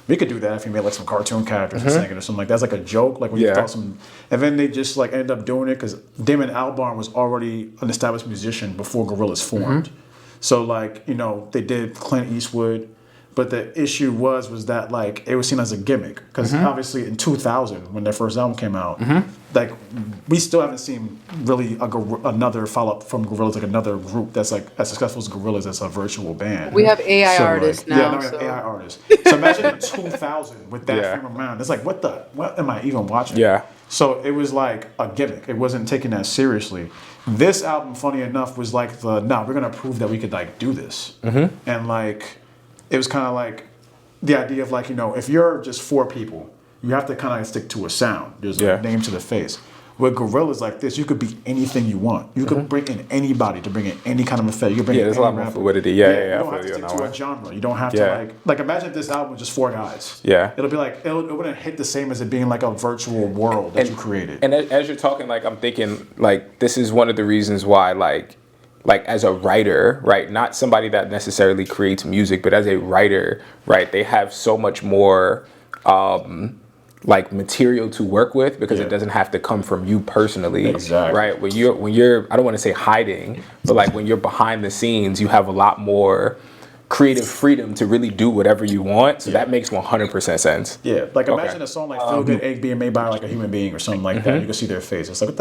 we could do that if you made like some cartoon characters and singing or something like that. That's like a joke. Like when you Yeah. thought some, and then they just like ended up doing it because Damon Albarn was already an established musician before Gorillaz formed. So like, you know, they did Clint Eastwood. But the issue was that like it was seen as a gimmick because obviously in 2000 when their first album came out, like we still haven't seen really another follow up from Gorillaz, like another group that's like as successful as Gorillaz as a virtual band. We have AI So, artists like, now. Yeah, now we have So. AI artists. So imagine in 2000 with that Yeah. frame of mind. It's like what am I even watching? Yeah. So it was like a gimmick. It wasn't taken that seriously. This album, funny enough, was like we're gonna prove that we could like do this, and like. It was kind of like the idea of like, you know, if you're just 4 people, you have to kind of stick to a sound. There's Yeah. a name to the face. With Gorillaz like this, you could be anything you want. You could bring in anybody to bring in any kind of effect. You could bring Yeah, in there's a any lot more rapper. fluidity. Yeah, You I don't feel have to you on stick that to one. a genre. You don't have Yeah. to like imagine if this album was just 4 guys. Yeah. It'll be like, it wouldn't hit the same as it being like a virtual world that you created. And as you're talking, like I'm thinking, like this is one of the reasons why, like as a writer, right? Not somebody that necessarily creates music, but as a writer, right? They have so much more, like material to work with because Yeah. it doesn't have to come from you personally, Exactly. right? When you're, I don't want to say hiding, but like when you're behind the scenes, you have a lot more creative freedom to really do whatever you want. So that makes 100% sense. Yeah, like Okay. imagine a song like "Feel Good Egg" being made by like a human being or something like that. You can see their face. It's like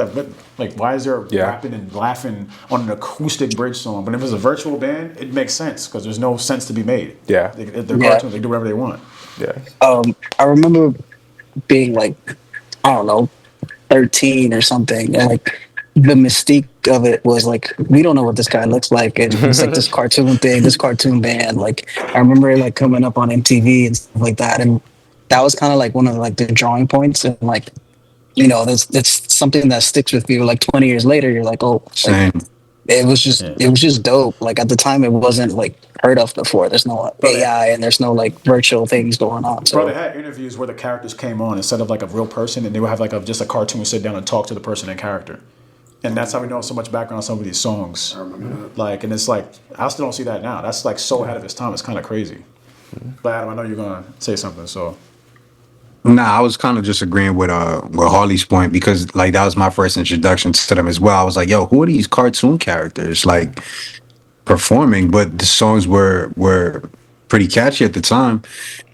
like why is there Yeah. rapping and laughing on an acoustic bridge song? But if it's a virtual band, it makes sense because there's no sense to be made. Yeah. They're Yeah. cartoons. They do whatever they want. Yeah. I remember being like, I don't know, 13 or something, and like the mystique of it was like, we don't know what this guy looks like, and it's like this cartoon thing, this cartoon band. Like I remember like coming up on MTV and stuff like that, and that was kind of like one of like the drawing points, and like, you know, that's something that sticks with you. Like 20 years later, you're like, oh, like, Same. it was just dope. Like at the time, it wasn't like heard of before. There's no AI and there's no like virtual things going on. So Bro, they had interviews where the characters came on instead of like a real person, and they would have like just a cartoon sit down and talk to the person in character. And that's how we know so much background on some of these songs. I remember that. Like, and it's like, I still don't see that now. That's like so ahead of its time. It's kind of crazy. But Adam, I know you're gonna say something, so. Nah, I was kind of just agreeing with Harley's point because like that was my first introduction to them as well. I was like, yo, who are these cartoon characters like performing? But the songs were pretty catchy at the time.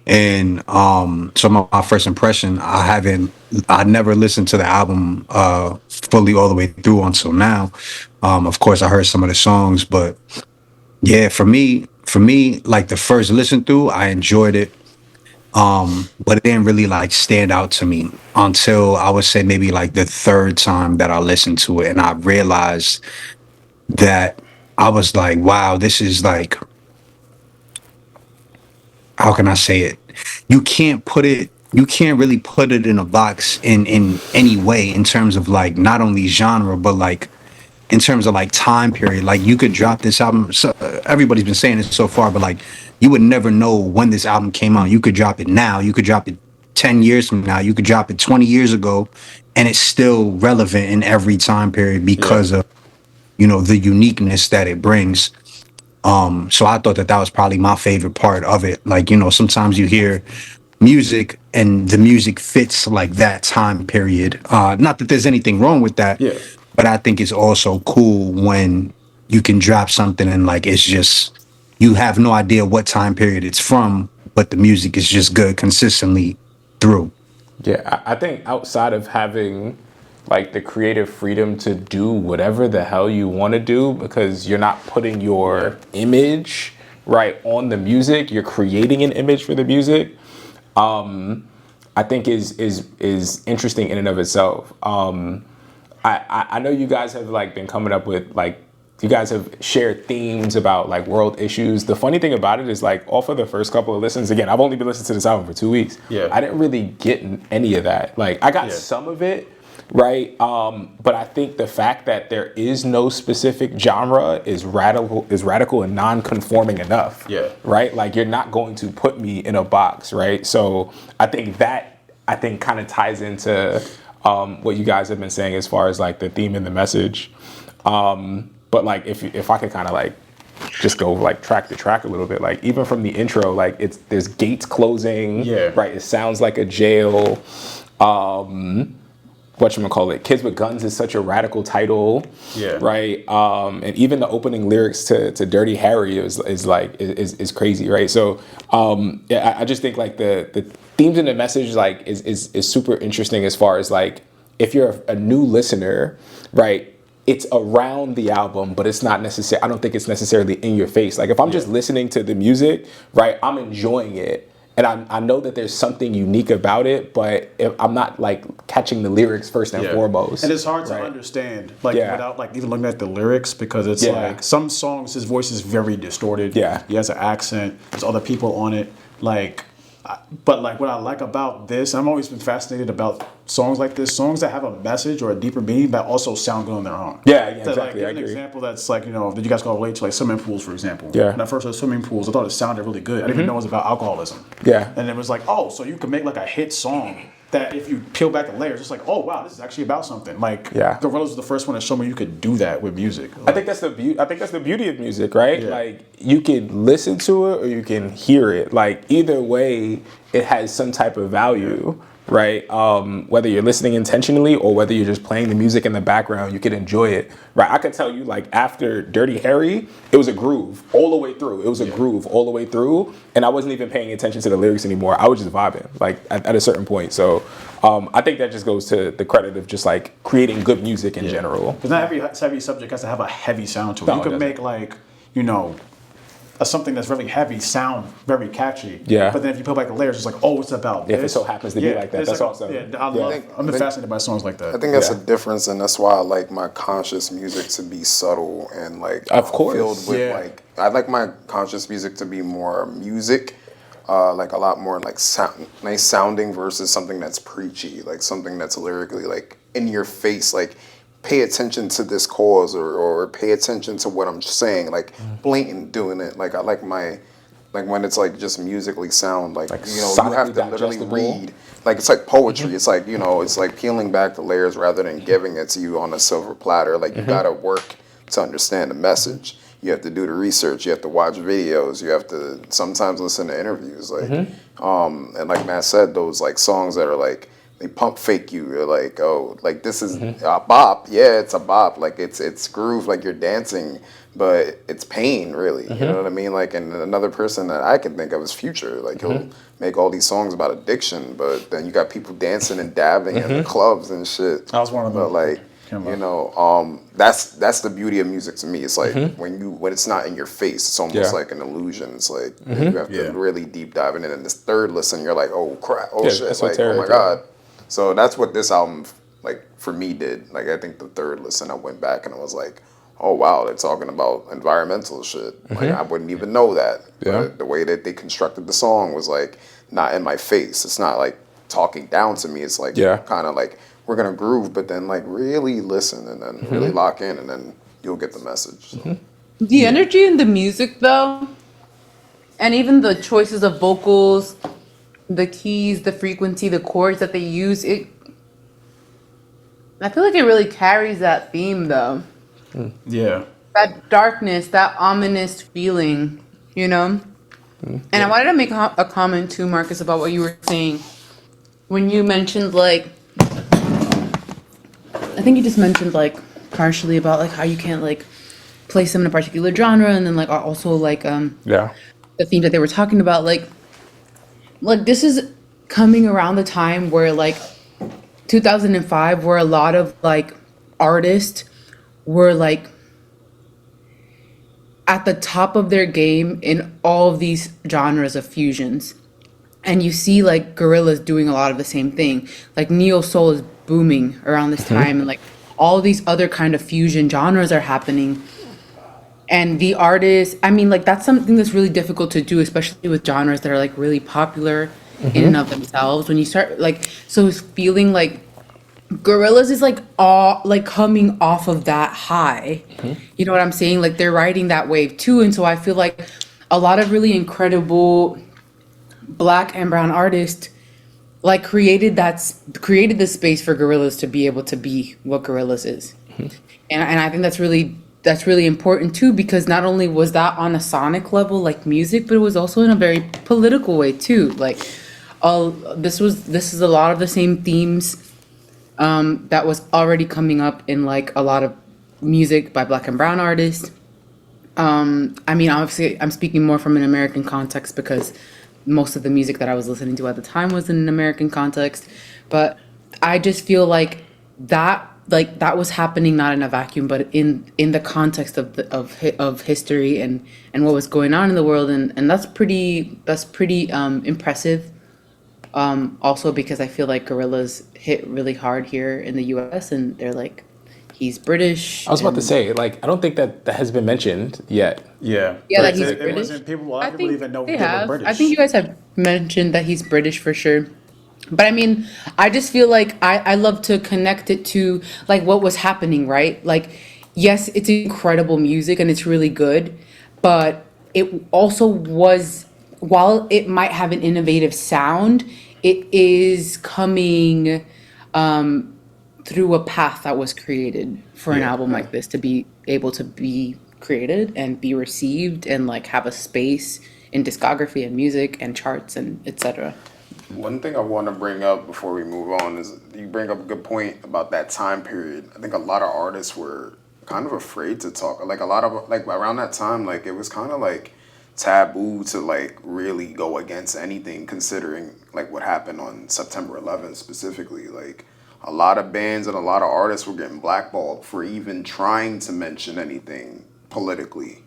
And so my first impression, I never listened to the album fully all the way through until now. Of course I heard some of the songs, but yeah, for me, like the first listen through, I enjoyed it. But it didn't really like stand out to me until I would say maybe like the third time that I listened to it and I realized that I was like, wow, this is like, how can I say it? You can't really put it in a box in any way in terms of like not only genre, but like in terms of like time period. Like you could drop this album. So, everybody's been saying it so far, but like you would never know when this album came out. You could drop it now. You could drop it 10 years from now. You could drop it 20 years ago, and it's still relevant in every time period Yeah. because of the uniqueness that it brings. So I thought that was probably my favorite part of it. Like, sometimes you hear music and the music fits like that time period. Not that there's anything wrong with that, Yeah. but I think it's also cool when you can drop something and like it's just you have no idea what time period it's from, but the music is just good consistently through. Yeah, I think outside of having like the creative freedom to do whatever the hell you want to do because you're not putting your image right on the music, you're creating an image for the music. I think is interesting in and of itself. I know you guys have like been coming up with like you guys have shared themes about like world issues. The funny thing about it is like off of the first couple of listens, again, I've only been listening to this album for 2 weeks. Yeah. I didn't really get any of that. Like I got Yeah. some of it, right? But I think the fact that there is no specific genre is radical and non-conforming enough. Yeah. Right? Like you're not going to put me in a box, right? So I think kind of ties into what you guys have been saying as far as like the theme and the message. But like if I could kind of like just go like track to track a little bit, like even from the intro, like there's gates closing, Yeah. right? It sounds like a jail. Whatchamacallit, Kids with Guns is such a radical title, Yeah. right? And even the opening lyrics to Dirty Harry is crazy, right? So yeah, I just think like the themes and the message like is super interesting as far as like if you're a new listener, right? It's around the album, but it's not necessary. I don't think it's necessarily in your face. Like if I'm just listening to the music, right? I'm enjoying it. And I know that there's something unique about it, but I'm not like catching the lyrics first and foremost. And it's hard to right? understand, like Yeah. without like even looking at the lyrics, because it's Yeah. like some songs his voice is very distorted. Yeah. He has an accent. There's other people on it. Like, but like what I like about this, I've always been fascinated about songs like this, songs that have a message or a deeper meaning, but also sound good on their own. Yeah, So, like, exactly. I an agree. example that's like, that you guys can relate to, like swimming pools, for example. Yeah. When I first heard swimming pools, I thought it sounded really good. I didn't even know it was about alcoholism. Yeah. And it was like, oh, so you can make like a hit song that if you peel back the layers, it's like, oh wow, this is actually about something. Like, Yeah. Gorillaz was the first one to show me you could do that with music. I think that's the beauty of music, right? Yeah. Like you can listen to it or you can hear it. Like either way, it has some type of value, right? Whether you're listening intentionally or whether you're just playing the music in the background, you can enjoy it, right? I can tell you, like after Dirty Harry, it was a groove all the way through. It was a groove all the way through, and I wasn't even paying attention to the lyrics anymore. I was just vibing, like at a certain point. So I think that just goes to the credit of just like creating good music in general. Because not every heavy subject has to have a heavy sound to it. No, You it could doesn't. make like, something that's very heavy sound very catchy. Yeah. But then if you peel back the layers, it's like, oh, it's about this. If it so happens to be like that, it's that's awesome. Yeah, Yeah. I'm fascinated by songs like that. I think that's Yeah. a difference, and that's why I like my conscious music to be subtle and like Of course. filled with Yeah. like I like my conscious music to be more music, like a lot more like nice sounding versus something that's preachy, like something that's lyrically like in your face, like pay attention to this cause or pay attention to what I'm saying, like blatant doing it. Like I like my like when it's like just musically sound, like, Like you know, you have sonically to literally digestible? read, like it's like poetry. It's like, you know, it's like peeling back the layers rather than giving it to you on a silver platter. Like you gotta work to understand the message. You have to do the research. You have to watch videos. You have to sometimes listen to interviews. Like, and like Matt said, those like songs that are like they pump fake you. You're like, oh, like this is a bop. Yeah, it's a bop. Like it's groove. Like you're dancing, but it's pain, really. You know what I mean? Like, and another person that I can think of is Future. Like he'll make all these songs about addiction, but then you got people dancing and dabbing in the clubs and shit. I was one of them. But like, you know, that's the beauty of music to me. It's like when it's not in your face, it's almost Yeah. like an illusion. It's like you have to Yeah. really deep dive in it. And this third listen, you're like, oh crap, oh Yeah, shit, like oh my esoteric, god. So that's what this album, like for me, did. Like I think the third listen, I went back and I was like, oh wow, they're talking about environmental shit. Like I wouldn't even know that. Yeah. But the way that they constructed the song was like not in my face. It's not like talking down to me. It's like Yeah. kind of like we're gonna groove, but then like really listen and then really lock in, and then you'll get the message. So. The energy in the music, though, and even the choices of vocals, the keys, the frequency, the chords that they use, I feel like it really carries that theme, though. Yeah. That darkness, that ominous feeling, you know? And I wanted to make a comment too, Marcus, about what you were saying. When you mentioned, like, I think you just mentioned, like, partially about, like, how you can't, like, place them in a particular genre, and then, like, also, like, Yeah. the themes that they were talking about, like this is coming around the time where, like, 2005, where a lot of, like, artists were, like, at the top of their game in all of these genres of fusions. And you see, like, Gorillaz doing a lot of the same thing. Like, neo soul is booming around this time, and, like, all these other kind of fusion genres are happening. And the artists, I mean, like, that's something that's really difficult to do, especially with genres that are, like, really popular in and of themselves. When you start, like, so it's feeling like Gorillaz is, like, all, like, coming off of that high. You know what I'm saying? Like, they're riding that wave too. And so I feel like a lot of really incredible Black and brown artists, like, created the space for Gorillaz to be able to be what Gorillaz is. And I think that's really important too, because not only was that on a sonic level, like music, but it was also in a very political way too. Like, this is a lot of the same themes that was already coming up in, like, a lot of music by Black and brown artists. I mean, obviously, I'm speaking more from an American context because most of the music that I was listening to at the time was in an American context. But I just feel like that was happening not in a vacuum, but in the context of history and what was going on in the world, and that's pretty impressive. Also because I feel like Gorillaz hit really hard here in the U.S. and they're like, he's British. I was about to and- say, like, I don't think that has been mentioned yet. Yeah. Yeah, But that he's it British. wasn't people. A lot I of people think even know they they were have. British. I think you guys have mentioned that he's British for sure. But I mean, I just feel like I love to connect it to, like, what was happening, right? Like, yes, it's incredible music and it's really good, but it also was, while it might have an innovative sound, it is coming through a path that was created for an album like this to be able to be created and be received and, like, have a space in discography and music and charts and etc. One thing I want to bring up before we move on is you bring up a good point about that time period. I think a lot of artists were kind of afraid to talk. Like a lot of, like, around that time, like it was kind of like taboo to, like, really go against anything, considering like what happened on September 11th specifically. Like a lot of bands and a lot of artists were getting blackballed for even trying to mention anything politically.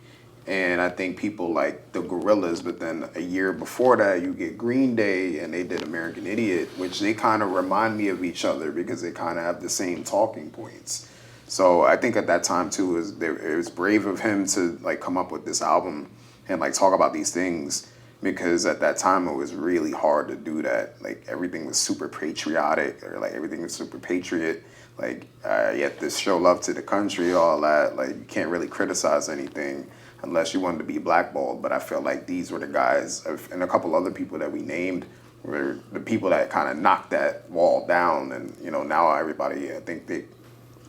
And I think people like the Gorillaz, but then a year before that, you get Green Day, and they did American Idiot, which they kind of remind me of each other because they kind of have the same talking points. So I think at that time too, it was brave of him to, like, come up with this album and, like, talk about these things, because at that time it was really hard to do that. Like everything was super patriotic, or like everything was super patriot. Like you have to show love to the country, all that. Like you can't really criticize anything. unless you wanted to be blackballed. But I feel like these were the guys, and a couple other people that we named were the people that kind of knocked that wall down. And now everybody, I think they,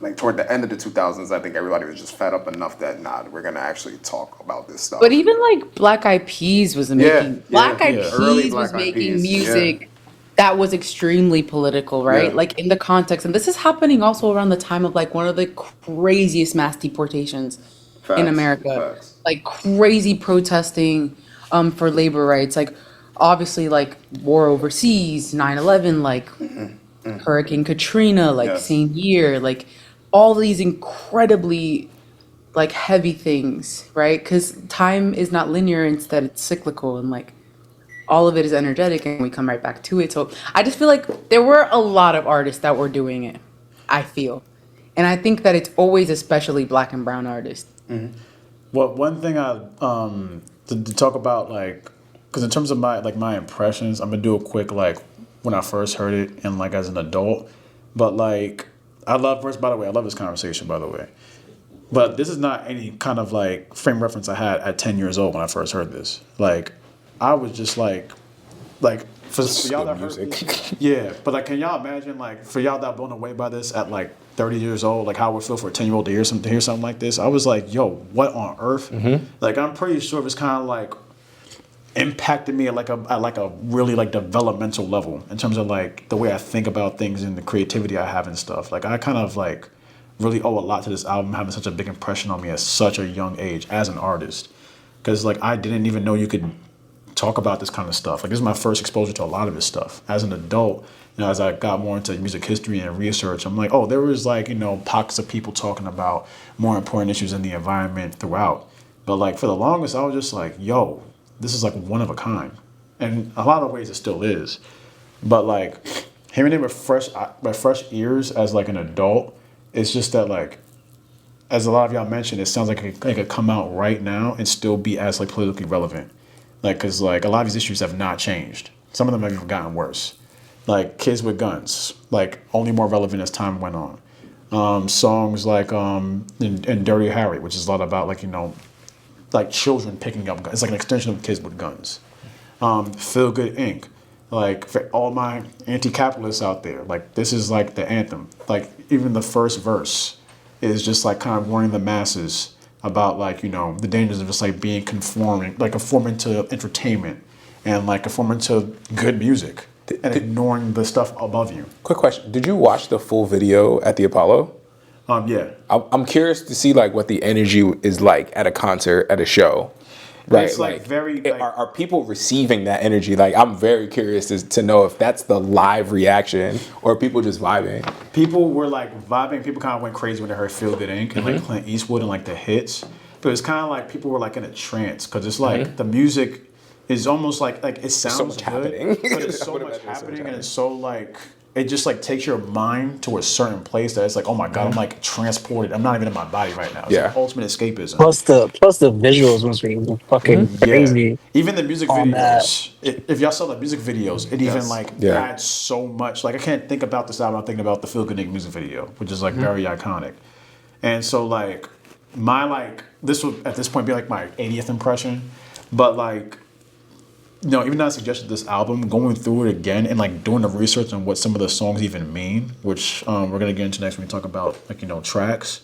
like toward the end of the 2000s, I think everybody was just fed up enough that we're gonna actually talk about this stuff. But even like Black Eyed Peas was making Black Eyed yeah. Early Peas was Black Eyed making Peas, music that was extremely political, right? Yeah. Like in the context, and this is happening also around the time of like one of the craziest mass deportations Facts, in America. facts. Like crazy protesting for labor rights. Like obviously like war overseas, 9/11, like Hurricane Katrina, like Yes. same year, like all these incredibly like heavy things, right? Because time is not linear, instead it's cyclical, and like all of it is energetic, and we come right back to it. So I just feel like there were a lot of artists that were doing it, I feel. And I think that it's always especially black and brown artists. Well, one thing I to talk about, like, because in terms of my impressions, I'm gonna do a quick like when I first heard it and like as an adult. But like I love first, by the way, I love this conversation, by the way. But this is not any kind of like frame reference I had at 10 years old when I first heard this. Like I was just like for y'all that heard this, yeah. But like, can y'all imagine like for y'all that blown away by this at like 30 years old, like how it would feel for a 10-year-old to hear something like this? I was like, yo, what on earth? Like I'm pretty sure it was kind of like impacted me at like a really like developmental level in terms of like the way I think about things and the creativity I have and stuff. Like I kind of like really owe a lot to this album having such a big impression on me at such a young age as an artist, because like I didn't even know you could talk about this kind of stuff. Like this is my first exposure to a lot of this stuff as an adult. As I got more into music history and research, I'm like, oh, there was like pockets of people talking about more important issues in the environment throughout. But like for the longest, I was just like, yo, this is like one of a kind, and a lot of ways it still is. But like hearing it with fresh ears as like an adult, it's just that like, as a lot of y'all mentioned, it sounds like it could come out right now and still be as like politically relevant. Like, cause like a lot of these issues have not changed. Some of them have even gotten worse. Like kids with guns, like only more relevant as time went on. Songs like in Dirty Harry, which is a lot about like like children picking up guns. It's like an extension of kids with guns. Feel Good Inc. Like for all my anti-capitalists out there, like this is like the anthem. Like even the first verse is just like kind of warning the masses about like the dangers of just like conforming to entertainment and like conforming to good music and ignoring the stuff above you. Quick question: did you watch the full video at the Apollo? Yeah. I'm curious to see like what the energy is like at a concert, at a show. Right, It's like very, like- are people receiving that energy? Like, I'm very curious to know if that's the live reaction or people just vibing. People were like vibing. People kind of went crazy when they heard "Feel Good Inc." and like Clint Eastwood and like the hits. But it's kind of like people were like in a trance because it's like the music is almost like it sounds so much good, happening. but it's I so would much imagine there's so much happening, and it's so like it just like takes your mind to a certain place that it's like, oh my god, I'm like transported. I'm not even in my body right now. It's Yeah. like ultimate escapism. Plus the visuals must be fucking crazy. Even the music on that. videos. If y'all saw the music videos, it even like Yeah. adds so much. Like I can't think about this album. I'm thinking about the Feel Good Inc. music video, which is like very iconic. And so like this would at this point be like my 80th impression, but like even though I suggested this album, going through it again and like doing the research on what some of the songs even mean, which we're gonna get into next when we talk about like tracks.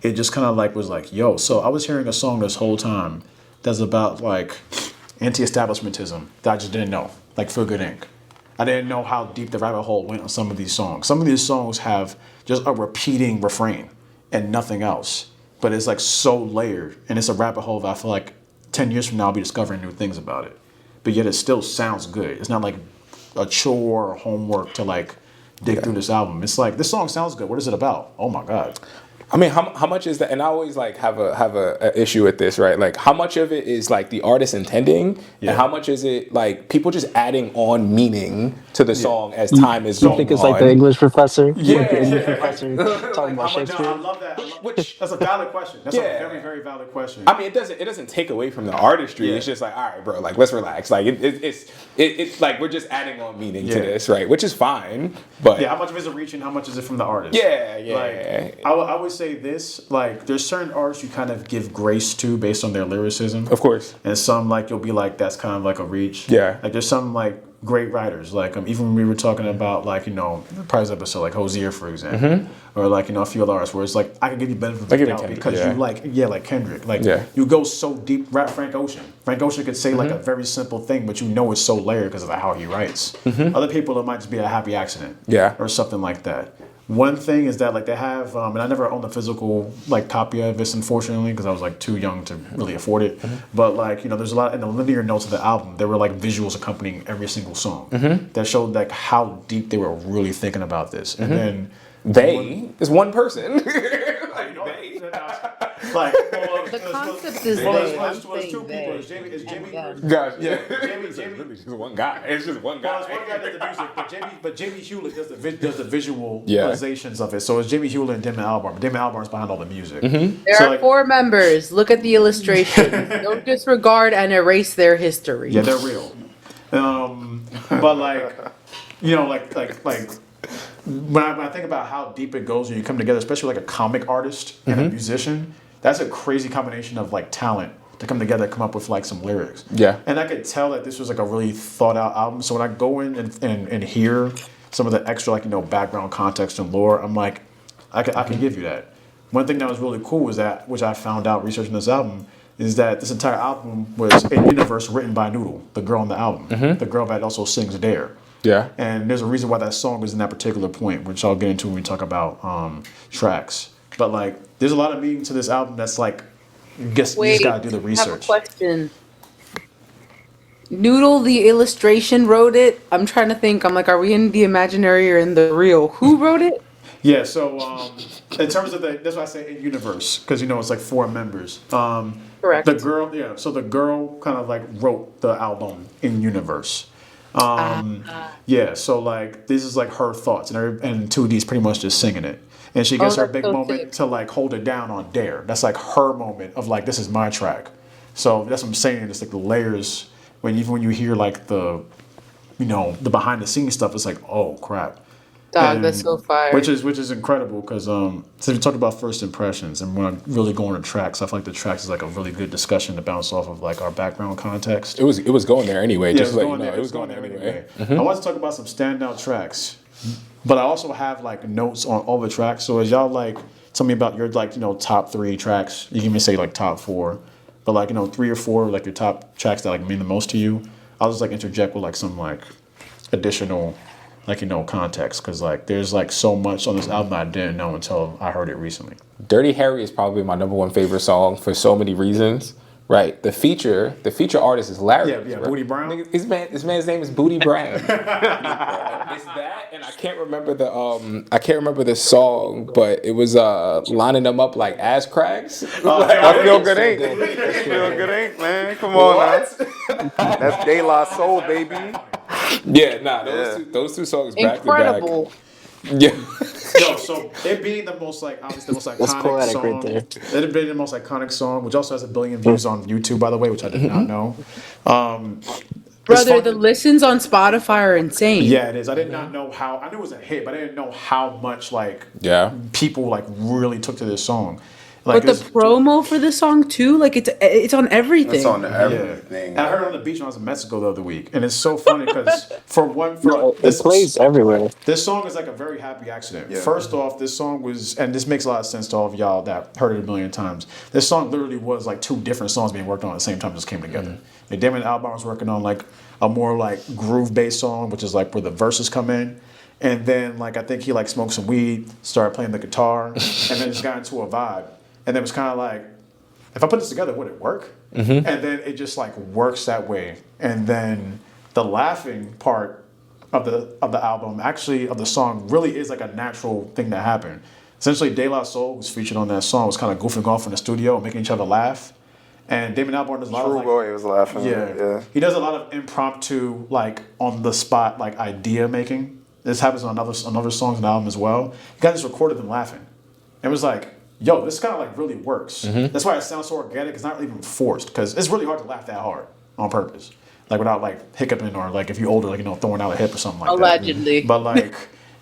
It just kind of like was like, yo, so I was hearing a song this whole time that's about like anti-establishmentism that I just didn't know, like Feel Good Inc. I didn't know how deep the rabbit hole went on some of these songs. Some of these songs have just a repeating refrain and nothing else, but it's like so layered, and it's a rabbit hole that I feel like 10 years from now I'll be discovering new things about it. But yet it still sounds good. It's not like a chore or homework to like dig through this album. It's like, this song sounds good. What is it about? Oh my God. I mean, how much is that? And I always like have a issue with this, right? Like, how much of it is like the artist intending, and how much is it like people just adding on meaning to the song as time is going You on? think it's like the English professor? Yeah. Like the English professor talking about No, I Shakespeare? love that. Which That's a valid question. That's a Yeah. very, very valid question. I mean, it doesn't take away from the artistry. Yeah. It's just like, all right, bro, like let's relax. Like it's like we're just adding on meaning to Yeah. this, right? Which is fine, but Yeah, how much of it is it reaching? How much is it from the artist? yeah. Like, I would say this, like, there's certain artists you kind of give grace to based on their lyricism. Of course. And some, like, you'll be like, that's kind of like a reach. Yeah. Like, there's some, like, great writers. Like, even when we were talking about, like, you know, the prize episode, like Hosier, for example. Or, like, you know, a few other artists where it's like, I can give you benefit of the give it doubt Kendrick, because yeah. you, like, like Kendrick. Like, Yeah. you go so deep. Rap Frank Ocean. Frank Ocean could say, like, a very simple thing, but you know it's so layered because of how he writes. Other people, it might just be a happy accident. Yeah. Or something like that. One thing is that, like, they have, and I never owned a physical, like, copy of this, unfortunately, because I was, like, too young to really afford it. But, like, you know, there's a lot in the linear notes of the album. There were, like, visuals accompanying every single song that showed, like, how deep they were really thinking about this. And then They is one person. like, The concept is well, they. I'm it's two saying people. they. It's Jamie. Gotcha. Jamie. It's just one guy. It's just one Well, it's guy. one guy does the music, but Jamie Hewlett does the Yeah. visualizations of it. So it's Jamie Hewlett and Damon Albarn. Damon Albarn's behind all the music. There So, are like, 4 members. Look at the illustration. Don't disregard and erase their history. yeah, they're real. But like, you know, like when I think about how deep it goes when you come together, especially like a comic artist and a musician, that's a crazy combination of like talent to come together and come up with like some lyrics. Yeah. And I could tell that this was like a really thought out album. So when I go in and hear some of the extra, like, you know, background context and lore, I'm like, I can give you that. One thing that was really cool was that, which I found out researching this album, is that this entire album was a universe written by Noodle, the girl on the album, the girl that also sings Dare. Yeah. And there's a reason why that song is in that particular point, which I'll get into when we talk about tracks. But like, there's a lot of meaning to this album that's like, guess you Wait, just gotta do the I have a research. question. Noodle, the illustration, wrote it. I'm trying to think. I'm like, are we in the imaginary or in the real? Who wrote it? Yeah, so in terms of that's why I say in universe, because you know it's like 4 members. Correct. The girl, yeah. So the girl kind of like wrote the album in universe. Yeah, so like this is like her thoughts, and 2D's pretty much just singing it, and she gets her that's big so moment sick. to like hold it down on Dare. That's like her moment of like, this is my track. So that's what I'm saying. It's like the layers when you hear like the, you know, the behind the scenes stuff. It's like, oh crap. Dog, And- that's so fire. Which is incredible because since we talked about first impressions and when I'm really going to tracks, I feel like the tracks is like a really good discussion to bounce off of like our background context. It was going there anyway. Yeah, Just to let you know, it was going there anyway. I want to talk about some standout tracks, but I also have like notes on all the tracks. So as y'all like tell me about your like, you know, top 3 tracks, you can even say like top 4, but like, you know, 3 or 4 like your top tracks that like mean the most to you. I'll just like interject with like some like additional, like, you know, context, because like there's like so much on this album I didn't know until I heard it recently. Dirty Harry is probably my #1 favorite song for so many reasons. Right, the feature artist is Larry. Yeah, Booty Brown. Nigga, this man's name is Booty Brown. It's that, and I can't remember the song, but it was lining them up like ass cracks. I feel good, ain't it? Feel good, ain't, man? Come on, man. That's De La Soul, baby. Yeah, nah, those two songs Incredible. back to back. Yeah. Yo, so it being the most like obviously the most iconic That's poetic song. right there. It being the most iconic song, which also has 1 billion views on YouTube, by the way, which I did not know. Brother, fun- the listens on Spotify are insane. Yeah, it is. I did not know how. I knew it was a hit, but I didn't know how much like Yeah. people like really took to this song. Like But the this- promo for the song too, like it's on everything. It's on Yeah. everything. And I heard it on the beach when I was in Mexico the other week, and it's so funny because It this plays everywhere. This song is like a very happy accident. Yeah. First off, this song was, and this makes a lot of sense to all of y'all that heard it 1 million times. This song literally was like 2 different songs being worked on at the same time, just came together. Like Damon Albarn was working on like a more like groove-based song, which is like where the verses come in. And then like I think he like smoked some weed, started playing the guitar, and then just got into a vibe. And then it was kind of like, if I put this together, would it work? And then it just like works that way. And then the laughing part of the album, actually of the song, really is like a natural thing that happened. Essentially, De La Soul, who's featured on that song, was kind of goofing off in the studio, making each other laugh. And Damon Albarn does a lot of True like, Boy was laughing. yeah. He does a lot of impromptu, like on the spot, like idea making. This happens on other songs in the album as well. He got just recorded them laughing. It was like, yo, this kind of like really works. That's why it sounds so organic. It's not even forced because it's really hard to laugh that hard on purpose, like without like hiccuping or like if you're older, like, you know, throwing out a hip or something like Allegedly. that. But like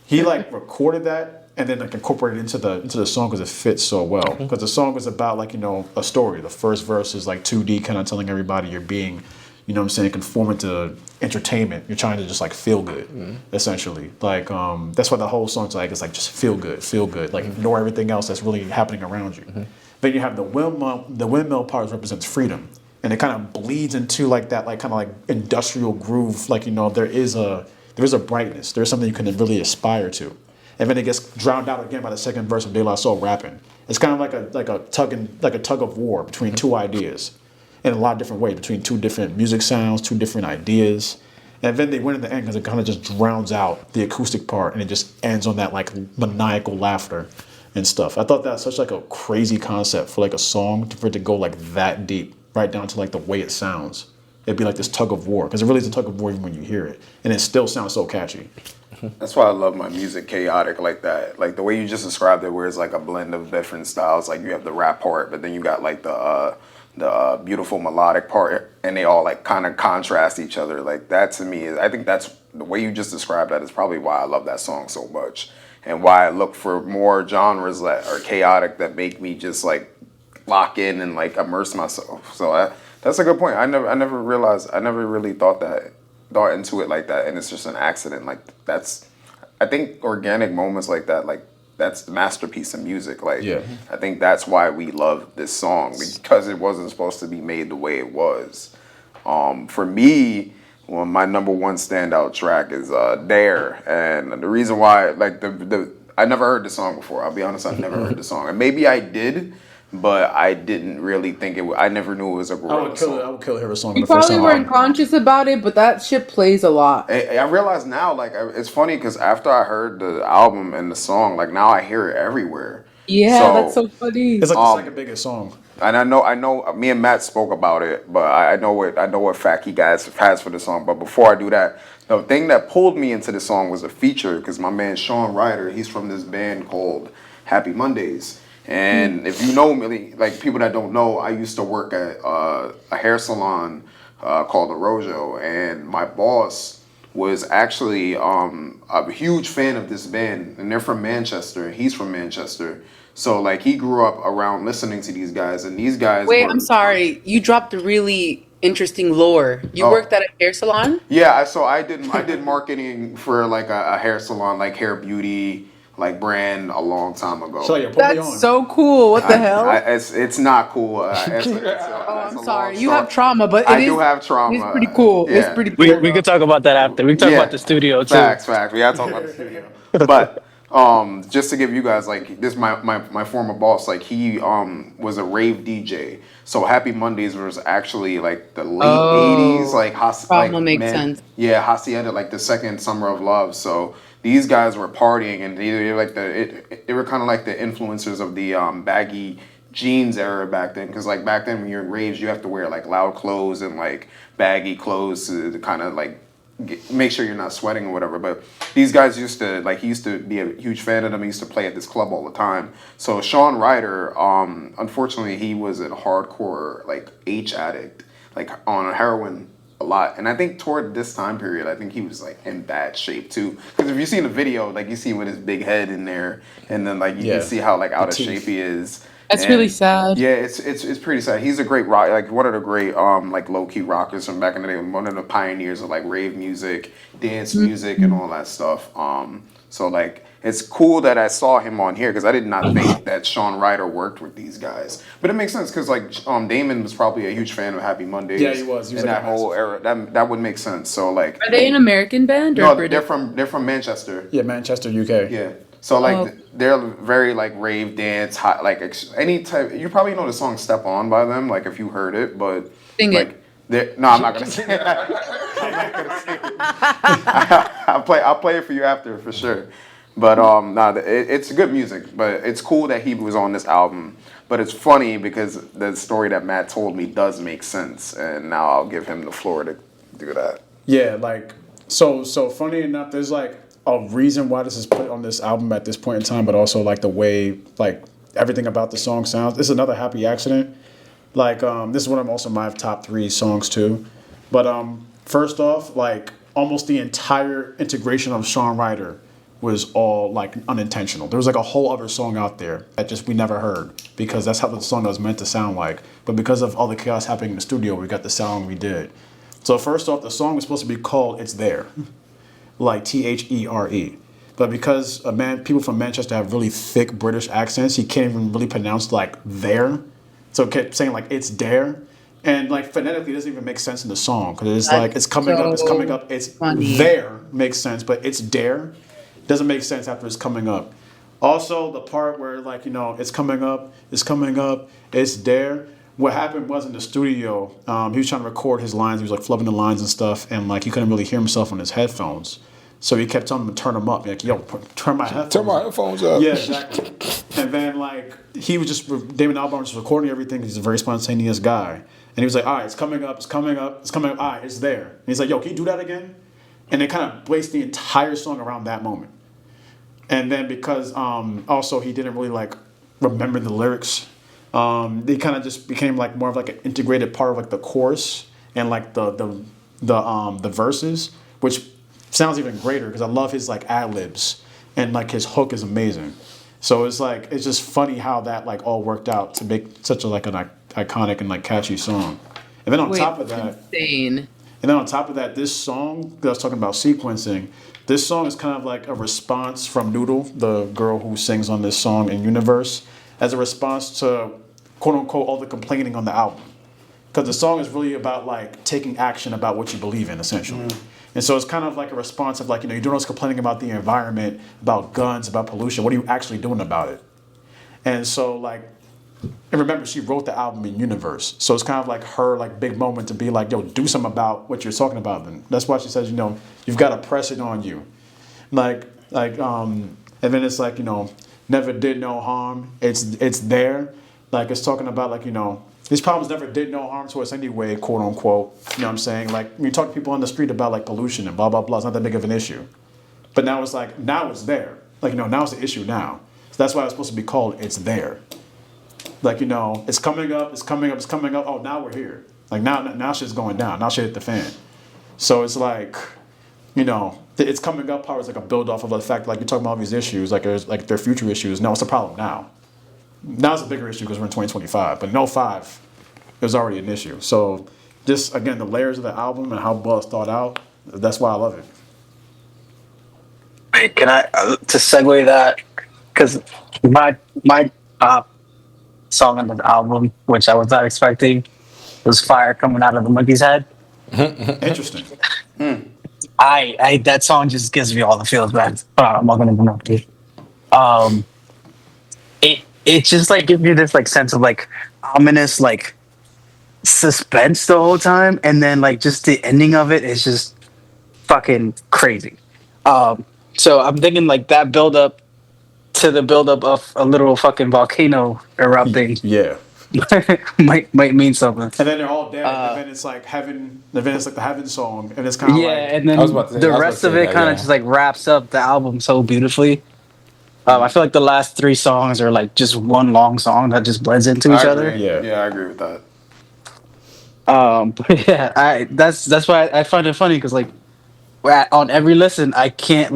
he like recorded that and then like incorporate it into the song because it fits so well. Because the song is about like a story. The first verse is like 2D, kind of telling everybody you're being, what I'm saying, conforming to entertainment. You're trying to just like feel good, essentially. Like that's why the whole song's like it's like just feel good. Like ignore everything else that's really happening around you. Then you have the windmill. The windmill part represents freedom, and it kind of bleeds into like that like kind of like industrial groove. Like there is a brightness. There's something you can really aspire to. And then it gets drowned out again by the second verse of De La Soul rapping. It's kind of like a tug of war between two ideas, in a lot of different ways, between two different music sounds, two different ideas. And then they win in the end because it kind of just drowns out the acoustic part, and it just ends on that like maniacal laughter and stuff. I thought that was such like a crazy concept for like a song for it to go like that deep, right down to like the way it sounds. It'd be like this tug of war, because it really is a tug of war even when you hear it, and it still sounds so catchy. That's why I love my music chaotic like that. Like the way you just described it, where it's like a blend of different styles. Like you have the rap part, but then you got like the beautiful melodic part, and they all like kind of contrast each other. Like that to me, I think that's the way you just described that is probably why I love that song so much, and why I look for more genres that are chaotic that make me just like lock in and like immerse myself. So that's a good point. I never realized. I never really thought into it like that, and it's just an accident. Like that's, I think organic moments like that, like that's the masterpiece of music. Like I think that's why we love this song, because it wasn't supposed to be made the way it was. For me, well, my number one standout track is Dare, and the reason why, like I never heard the song before. I'll be honest, I never heard the song, and maybe I did. But I didn't really think I never knew it was a Gorillaz song. I would kill her song. You probably weren't conscious about it, but that shit plays a lot. I realize now, like, it's funny because after I heard the album and the song, like, now I hear it everywhere. Yeah, that's so funny. It's like the second biggest song. And I know. Me and Matt spoke about it, but I know what fact he guys has for the song. But before I do that, the thing that pulled me into the song was a feature, because my man Sean Ryder, he's from this band called Happy Mondays. And if you know me, like people that don't know, I used to work at a hair salon called Arrojo, and my boss was actually a huge fan of this band, and they're from Manchester, and he's from Manchester. So like he grew up around listening to these guys, and these guys. Wait, I'm sorry. You dropped a really interesting lore. You worked at a hair salon? Yeah, I did marketing for like a hair salon, like hair beauty, like brand a long time ago. So yeah, That's so cool. What the hell? It's not cool. I'm sorry. You have trauma, but I do have trauma. It's pretty cool. Yeah. It's pretty cool. We could talk about that after. We can talk about the studio too. Facts. We gotta talk about the studio. But just to give you guys like this, my former boss, like he was a rave DJ. So Happy Mondays was actually like the late '80s, like makes sense. Yeah, Hacienda, like the second summer of love. So these guys were partying, and they were like they were kind of like the influencers of the baggy jeans era back then. Because like back then, when you're in raves, you have to wear like loud clothes and like baggy clothes to kind of like make sure you're not sweating or whatever. But these guys used to like, he used to be a huge fan of them. He used to play at this club all the time. So Sean Ryder, unfortunately, he was a hardcore like H addict, like on heroin a lot. And I think toward this time period, I think he was like in bad shape too. Because if you see the video, like you see with his big head in there, and then like you can see how like out of shape he is. That's really sad. Yeah, it's pretty sad. He's a great rock, like one of the great like low key rockers from back in the day. One of the pioneers of like rave music, dance music, and all that stuff. So like it's cool that I saw him on here, because I did not think that Sean Ryder worked with these guys. But it makes sense because like Damon was probably a huge fan of Happy Mondays. Yeah, he was. He was in like that whole era. That would make sense. So like, Are they an American band or no, British? they're from Manchester. Yeah, Manchester, UK. Yeah. So like they're very like rave dance, hot, like any type. You probably know the song "Step On" by them, like if you heard it, but Sing like it. no, I'm not gonna sing it. I'm not gonna sing it. I'll play it for you after for sure. But it's good music. But it's cool that he was on this album. But it's funny because the story that Matt told me does make sense, and now I'll give him the floor to do that. Yeah, like so funny enough, there's like a reason why this is put on this album at this point in time, but also like the way like everything about the song sounds. This is another happy accident. Like this is one of also my top 3 songs too. But first off, like almost the entire integration of Sean Ryder was all like unintentional. There was like a whole other song out there that just we never heard because that's how the song was meant to sound like. But because of all the chaos happening in the studio, we got the sound we did. So first off, the song was supposed to be called "It's There," like THERE. But because people from Manchester have really thick British accents, he can't even really pronounce like there. So he kept saying like it's there. And like phonetically, it doesn't even make sense in the song because it's like it's coming up, it's coming up, it's funny. there makes sense, but it's there doesn't make sense after it's coming up. Also, the part where like it's coming up, it's there. What happened was in the studio, he was trying to record his lines. He was like flubbing the lines and stuff, and like he couldn't really hear himself on his headphones. So he kept telling him to turn them up. Like, yo, turn my headphones. Turn my headphones up. Yeah, exactly. And then like he was just Damon Albarn was recording everything. He's a very spontaneous guy, and he was like, all right, it's coming up, it's coming up, it's coming up. All right, it's there. And he's like, yo, can you do that again? And they kind of based the entire song around that moment. And then because also he didn't really like remember the lyrics, they kind of just became like more of like an integrated part of like the chorus and like the verses, which sounds even greater because I love his like ad libs and like his hook is amazing. So it's like it's just funny how that like all worked out to make such a like an iconic and like catchy song. And then on top of that, insane. and then on top of that, this song that I was talking about sequencing, this song is kind of like a response from Noodle, the girl who sings on this song in Universe, as a response to quote unquote all the complaining on the album. Because the song is really about like taking action about what you believe in, essentially. And so it's kind of like a response of like, you're doing all this complaining about the environment, about guns, about pollution. What are you actually doing about it? And so like, and remember, she wrote the album in Universe. So it's kind of like her like big moment to be like, yo, do something about what you're talking about. Then that's why she says, you've got to press it on you. And then it's like, never did no harm. It's there. Like it's talking about like, these problems never did no harm to us anyway, quote unquote. You know what I'm saying? Like when you talk to people on the street about like pollution and blah, blah, blah, it's not that big of an issue. But now it's like, now it's there. Like, now it's the issue now. So that's why it's supposed to be called It's There. Like, it's coming up, it's coming up, it's coming up. Oh, now we're here. Like now shit's going down. Now shit hit the fan. So it's like, it's coming up part is like a build off of the fact like you're talking about all these issues, like there's like their future issues. No, it's a problem now. Now it's a bigger issue because we're in 2025. But in '05, it was already an issue. So just again the layers of the album and how well it's thought out, that's why I love it. Wait, can I to segue that? Because my top song on the album, which I was not expecting, was "Fire Coming Out of the Monkey's Head." Interesting. I that song just gives me all the feels, man. I'm not gonna know. It just like gives me this like sense of like ominous like suspense the whole time, and then like just the ending of it is just fucking crazy. So I'm thinking like that build up to the build up of a literal fucking volcano erupting Yeah. might mean something. And then they're all dead. And then it's like heaven. And then it's like the heaven song, and it's kind of Yeah, like and then I was about to say- the I was about rest to of say it that, kind of yeah. just like wraps up the album so beautifully. I feel like the last three songs are like just one long song that just blends into each I other. agree. Yeah. Yeah, I agree with that. But yeah, that's why I find it funny because like on every listen I can't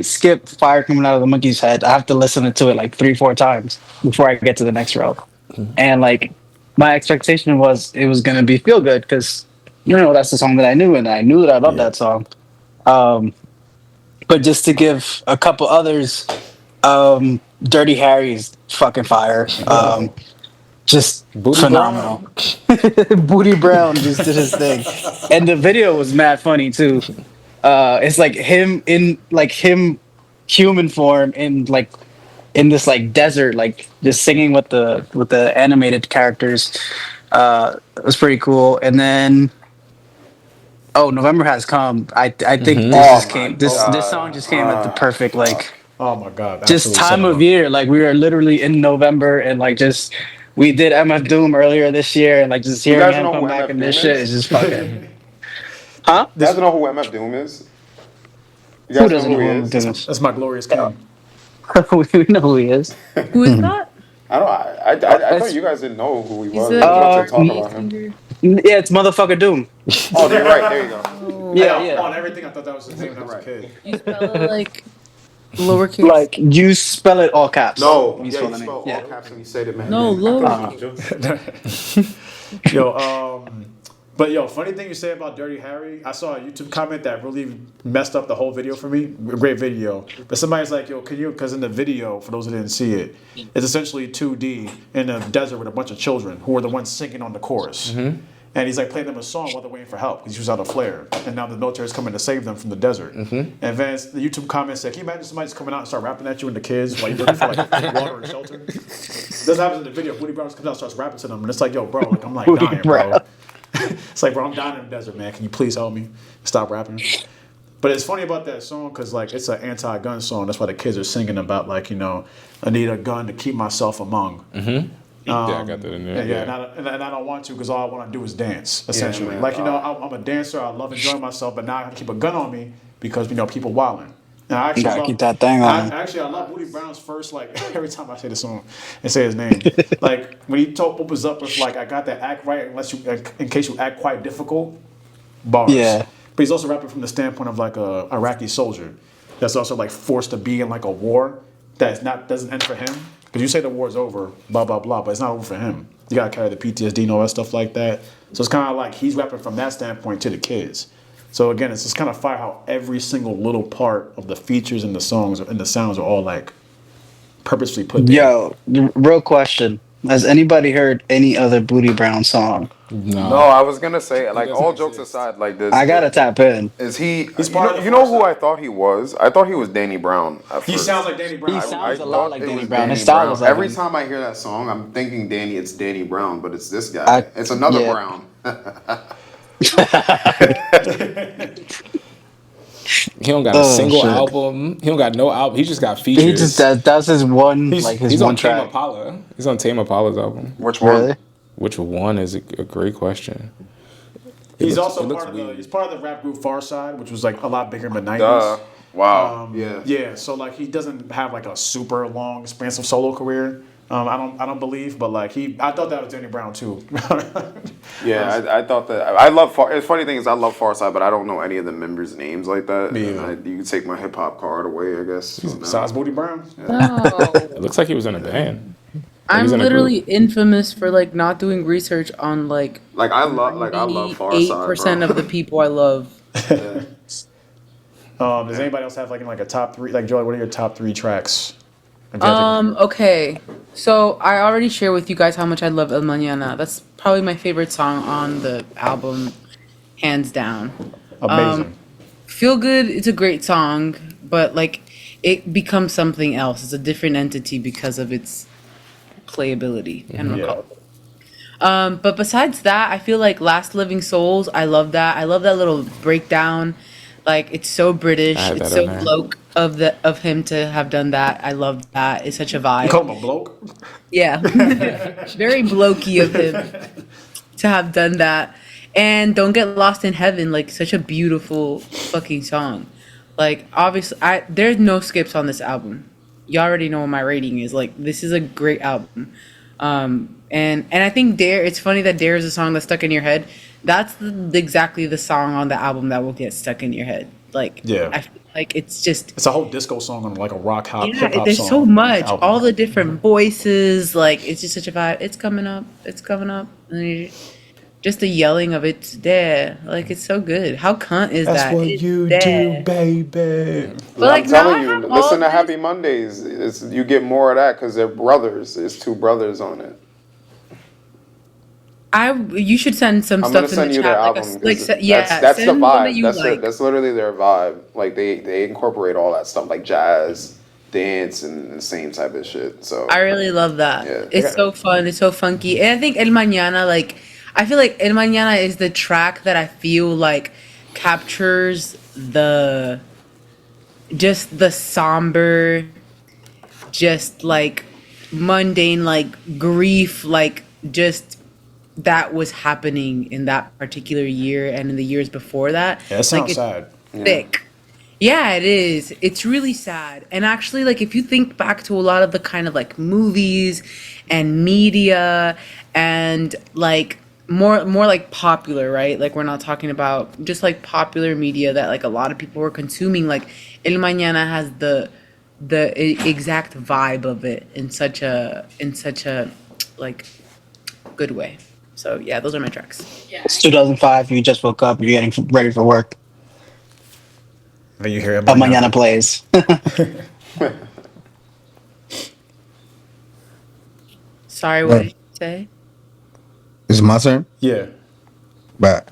skip "Fire Coming Out of the Monkey's Head." I have to listen to it like 3-4 times before I get to the next row. And like my expectation was it was gonna be feel good because that's the song that I knew and I knew that I loved Yeah. that song. But just to give a couple others, Dirty Harry's fucking fire. Just Booty phenomenal. Booty Brown just did his thing, and the video was mad funny too. It's like him human form in this like desert, like just singing with the animated characters. It was pretty cool. And then November Has Come. I think this song just came at the perfect like Oh my God. just absolute time cinema. of year. Like we were literally in November and like just we did MF Doom earlier this year and like just You hearing guys him know come who back MF and this Doom shit is? is just fucking huh? You guys know who MF Doom is? You Who guys doesn't know know who he who is? Doom is? That's my glorious king. We know who he is. Who is that? I don't. I thought you guys didn't know who he was. He's I a was about to talk he- about him. singer. Yeah, it's motherfucker Doom. Oh, you're right. There you go. Yeah. On everything, I thought that was his name when I was a kid. You spell it like Lowercase. Like you spell it all caps. No, You yeah, spell you the name. spell all Yeah. caps and you say the man No, name. I thought low. you was joking. Yo, but yo, funny thing you say about Dirty Harry, I saw a YouTube comment that really messed up the whole video for me. Great video. But somebody's like, yo, can you, because in the video, for those who didn't see it, it's essentially 2D in a desert with a bunch of children who are the ones singing on the chorus. And he's like playing them a song while they're waiting for help because he was out a flare. And now the military is coming to save them from the desert. And Vance, the YouTube comment said, can you imagine somebody just coming out and start rapping at you and the kids while you're looking for like water and shelter? This happens in the video. Booty Brown comes out and starts rapping to them. And it's like, yo, bro, like I'm like Booty dying, bro. Brown. It's like, bro, I'm dying in the desert, man. Can you please help me? Stop rapping. But it's funny about that song because like it's an anti-gun song. That's why the kids are singing about like, you know, I need a gun to keep myself among. Yeah, I got that in there. And I don't want to because all I want to do is dance, essentially. man. Like, you know, I'm a dancer. I love enjoying myself, but now I have to keep a gun on me because, you know, people wilding. And I actually Gotta love, keep that thing on. I love Booty Brown's first, like, every time I say the song and say his name. Like, when he opens up with, like, I got that act right unless you, in case you act quite difficult, bars. Yeah. But he's also rapping from the standpoint of, like, a Iraqi soldier that's also, like, forced to be in, like, a war that doesn't end for him. Because you say the war's over, blah, blah, blah, but it's not over for him. You got to carry the PTSD and all that stuff like that. So it's kind of like he's rapping from that standpoint to the kids. So again, it's just kind of fire how every single little part of the features and the songs and the sounds are all like purposely put there. Yo, real question. Has anybody heard any other Booty Brown song? No, I was gonna say, like, doesn't all jokes exist. aside, like this. I gotta tap in. Is he? He's You part know, of the you know who Pharcyde. I thought he was? I thought he was Danny Brown. At He first. sounds like Danny Brown. He I sounds a thought lot like it Danny was Brown. Danny His style Brown. is like Every him. time I hear that song, I'm thinking it's Danny Brown, but it's this guy. It's another yeah. Brown. He don't got a Oh, single shit. album. He don't got no album. He just got He features. just that's his one he's like his he's one on Tame track. Impala. He's on Tame Impala's album. Which one? Really? Which one is a great question. He's looks- also it looks part of the weird. he's part of the rap group Pharcyde, which was like a lot bigger in the 90s. Wow. Yeah. Yeah, so like he doesn't have like a super long, expansive solo career. I don't believe, but like I thought that was Danny Brown too. Yeah, I thought that. I love. It's funny thing is I love Pharcyde, but I don't know any of the members' names like that. Me And either. you can take my hip hop card away, I guess. So, no. Besides Booty Brown. No. It looks like he was in a band. I'm He's in a literally group. infamous for like not doing research on like I love Pharcyde. 8% of the people I love. Does anybody else have like a top three? Like Joy, what are your top three tracks? If you had to- Okay. So I already shared with you guys how much I love El Mañana. That's probably my favorite song on the album, hands down. Amazing. Feel Good, it's a great song, but like it becomes something else. It's a different entity because of its playability and Yeah. recall. But besides that, I feel like Last Living Souls, I love that. I love that little breakdown. Like it's so British. I had It's that so in there. bloke of him to have done that. I love that. It's such a You vibe. call him a bloke? Yeah. Very blokey of him to have done that. And Don't Get Lost in Heaven, like such a beautiful fucking song. Like obviously there's no skips on this album. You already know what my rating is. Like this is a great album. And I think Dare, it's funny that Dare is a song that's stuck in your head. That's exactly the song on the album that will get stuck in your head. Like Yeah. I feel like it's just It's a whole disco song on like a rock hop yeah, hip hop there's song. so much. album. All the different voices, like it's just such a vibe. It's coming up. It's coming up. And then just the yelling of it's there. Like it's so good. How cunt is That's that? what It's you there. do, baby. But like I'm now telling I you, have all listen to this- Happy Mondays. You get more of that because they're brothers. There's two brothers on it. You should send some I'm stuff gonna in send the you chat. their Like, album. like 'cause yeah, that's the send one that vibe. you like. That's literally their vibe. Like they incorporate all that stuff, like jazz, dance, and the same type of shit. So I really love that. Yeah. It's so fun. It's so funky. And I think El Mañana, like, I feel like El Mañana is the track that I feel like captures just the somber, just like mundane, like grief, like just that was happening in that particular year and in the years before that. Yeah, that sounds it's sad. thick. Yeah, it is. It's really sad. And actually, like, if you think back to a lot of the kind of like movies and media and like more like popular, right? Like we're not talking about just like popular media that like a lot of people were consuming. Like El Mañana has the exact vibe of it in such a like good way. So yeah, those are my tracks. It's 2005. You just woke up. You're getting ready for work. Then you hear it El mañana. Mañana plays. Sorry, what Right. did you say? Is it my turn? Yeah. But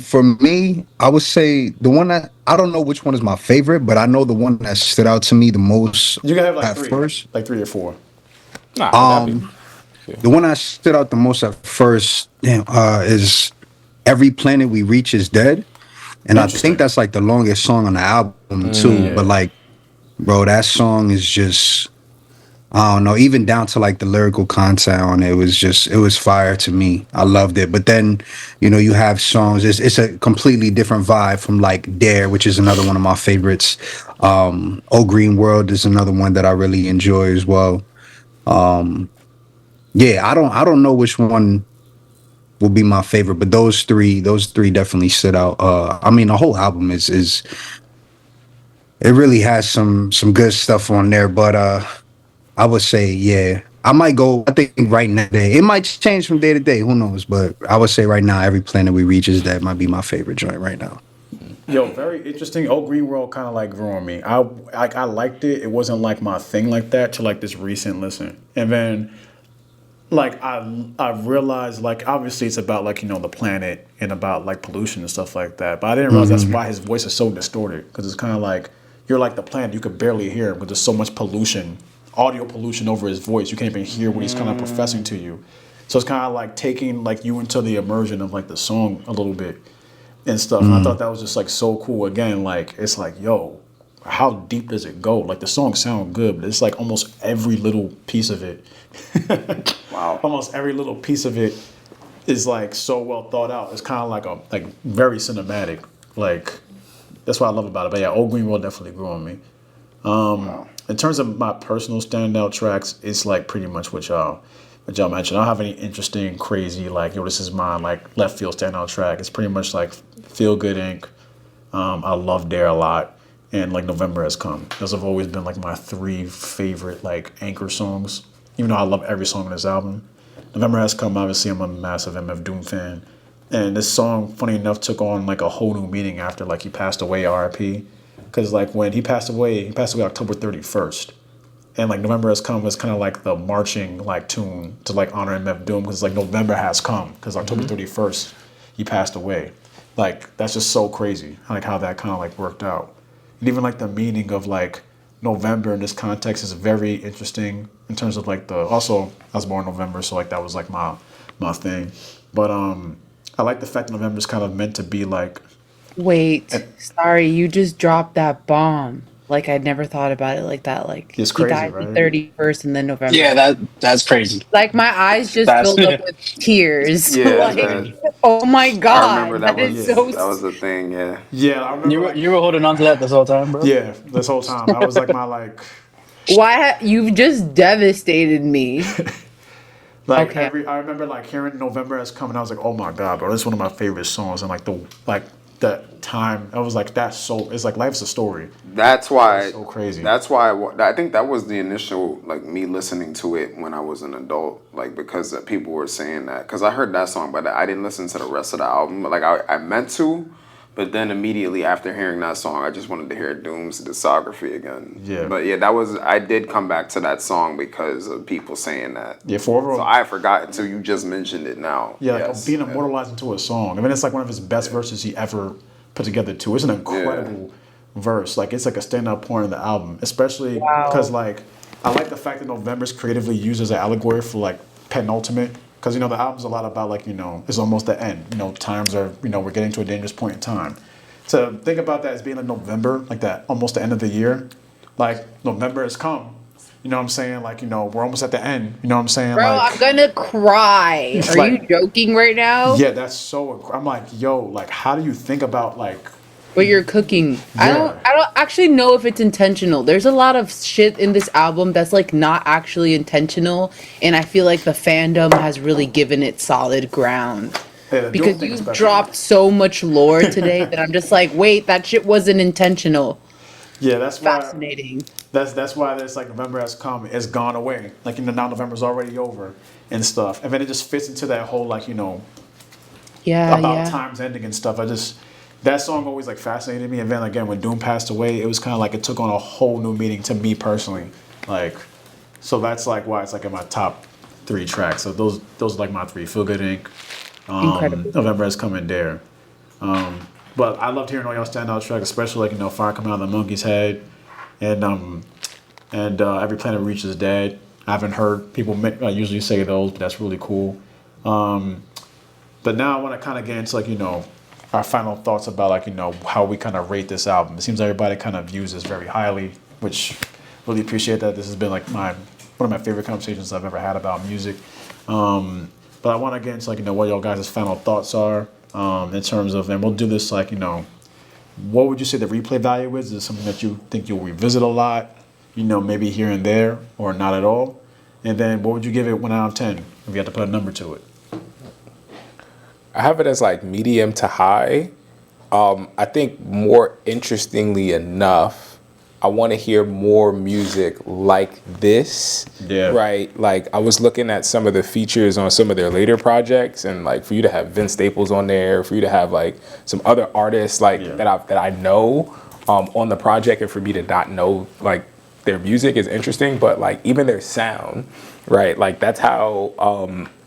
for me, I would say the one that I don't know which one is my favorite, but I know the one that stood out to me the most You can have at first. like three or four. Nah, that'd be. Um, the one that stood out the most at first, is "Every Planet We Reach Is Dead," and I think Interesting. that's like the longest song on the album too. Mm. But Yeah. like, bro, that song is just I don't know, even down to like the lyrical content on it it was fire to me. I loved it. But then, you have songs, it's a completely different vibe from like Dare, which is another one of my favorites. Oh Green World is another one that I really enjoy as well. Um, yeah, I don't know which one will be my favorite, but those three definitely stood out. I mean the whole album is it really has some good stuff on there, but I would say, yeah. I might go. I think right now, it might change from day to day. Who knows? But I would say right now, Every Planet We Reach is that might be my favorite joint right now. Yo, very interesting. Oh, Green World kind of like grew on me. I liked it. It wasn't like my thing like that till like this recent listen, and then like I realized like obviously it's about like the planet and about like pollution and stuff like that. But I didn't realize that's why his voice is so distorted because it's kind of like you're like the planet. You could barely hear him because there's so much pollution, audio pollution over his voice. You can't even hear what he's kind of professing to you. So it's kind of like taking like you into the immersion of like the song a little bit and stuff. And I thought that was just like so cool. Again, like it's like, yo, how deep does it go? Like the songs sound good, but it's like almost every little piece of it. Wow. Almost every little piece of it is like so well thought out. It's kind of like very cinematic. Like that's what I love about it. But yeah, Old Green World definitely grew on me. Wow. In terms of my personal standout tracks, it's like pretty much what y'all mentioned. I don't have any interesting, crazy like this is mine like left field standout track. It's pretty much like Feel Good Inc. I love Dare a lot, and like November Has Come. Those have always been like my three favorite like anchor songs. Even though I love every song on this album, November Has Come. Obviously, I'm a massive MF Doom fan, and this song, funny enough, took on like a whole new meaning after like he passed away, R.I.P. Because like when he passed away October 31st, and like November Has Come was kind of like the marching like tune to like honor MF Doom because like November has come because October 31st he passed away. Like that's just so crazy like how that kind of like worked out. And even like the meaning of like November in this context is very interesting in terms of like the also I was born in November so like that was like my thing. But I like the fact that November is kind of meant to be like Wait, sorry, you just dropped that bomb. Like I'd never thought about it like that. Like it's he crazy, died the right? 31st and then November. Yeah, that's crazy. Like my eyes just That's filled up with tears. Yeah, Like, oh my I remember god, that is that was a thing. Yeah. Yeah, I remember like you were holding on to that this whole time, bro. yeah, this whole time. That was like my like you've just devastated me. like Okay. I remember like hearing November Has Come and I was like, oh my god, bro, this is one of my favorite songs and like the time I was like that's so it's like life's a story. That's why. That's so crazy. That's why I think that was the initial like me listening to it when I was an adult, like because people were saying that because I heard that song, but I didn't listen to the rest of the album. Like I meant to, but then immediately after hearing that song, I just wanted to hear Doom's discography again. Yeah. But yeah, I did come back to that song because of people saying that. Yeah, for overall So I forgot until you just mentioned it now. yeah, like Yes. being immortalized into a song. I mean it's like one of his best verses he ever put together too. It's an incredible verse. Like it's like a standout point in the album, especially because like I like the fact that November's creatively used as an allegory for like penultimate. Because the album's a lot about like it's almost the end. Times are we're getting to a dangerous point in time. To think about that as being like November, like that almost the end of the year, like November has come. You know what I'm saying? Like we're almost at the end. You know what I'm saying? Bro, like I'm gonna cry. Are like- you joking right now? yeah, that's so. I'm like, yo, like how do you think about like What you're cooking. I don't actually know if it's intentional. There's a lot of shit in this album that's like not actually intentional, and I feel like the fandom has really given it solid ground. yeah, the Doom Because thing you've especially. dropped so much lore today that I'm just like, wait, that shit wasn't intentional. Yeah, that's why. Fascinating. That's why there's like November has come, it's gone away. Like now November's already over and stuff, and then it just fits into that whole like Yeah, about yeah. times ending and stuff. I just that song always like fascinated me. And then again, when Doom passed away, it was kind of like it took on a whole new meaning to me personally. Like, so that's like why it's like in my top three tracks. So those are like my three. Feel Good Inc. Incredible. November Has Come and Dare. But I loved hearing all y'all standout tracks, especially like Fire Coming Out of the Monkey's Head, and Every Planet Reaches Dead. I haven't heard people usually say those, but that's really cool. But now I want to kind of get into like our final thoughts about like how we kind of rate this album. It seems everybody kind of views this very highly, which really appreciate that. This has been like one of my favorite conversations I've ever had about music. But I want to get into like what y'all guys' final thoughts are in terms of, and we'll do this like what would you say the replay value is? Is it something that you think you'll revisit a lot? Maybe here and there, or not at all? And then what would you give it 1 out of 10 if you had to put a number to it? I have it as like medium to high. I think more interestingly enough, I want to hear more music like this. Yeah. Right. Like I was looking at some of the features on some of their later projects, and like for you to have Vince Staples on there, for you to have like some other artists like that I know on the project, and for me to not know like their music is interesting, but like even their sound, right? Like that's how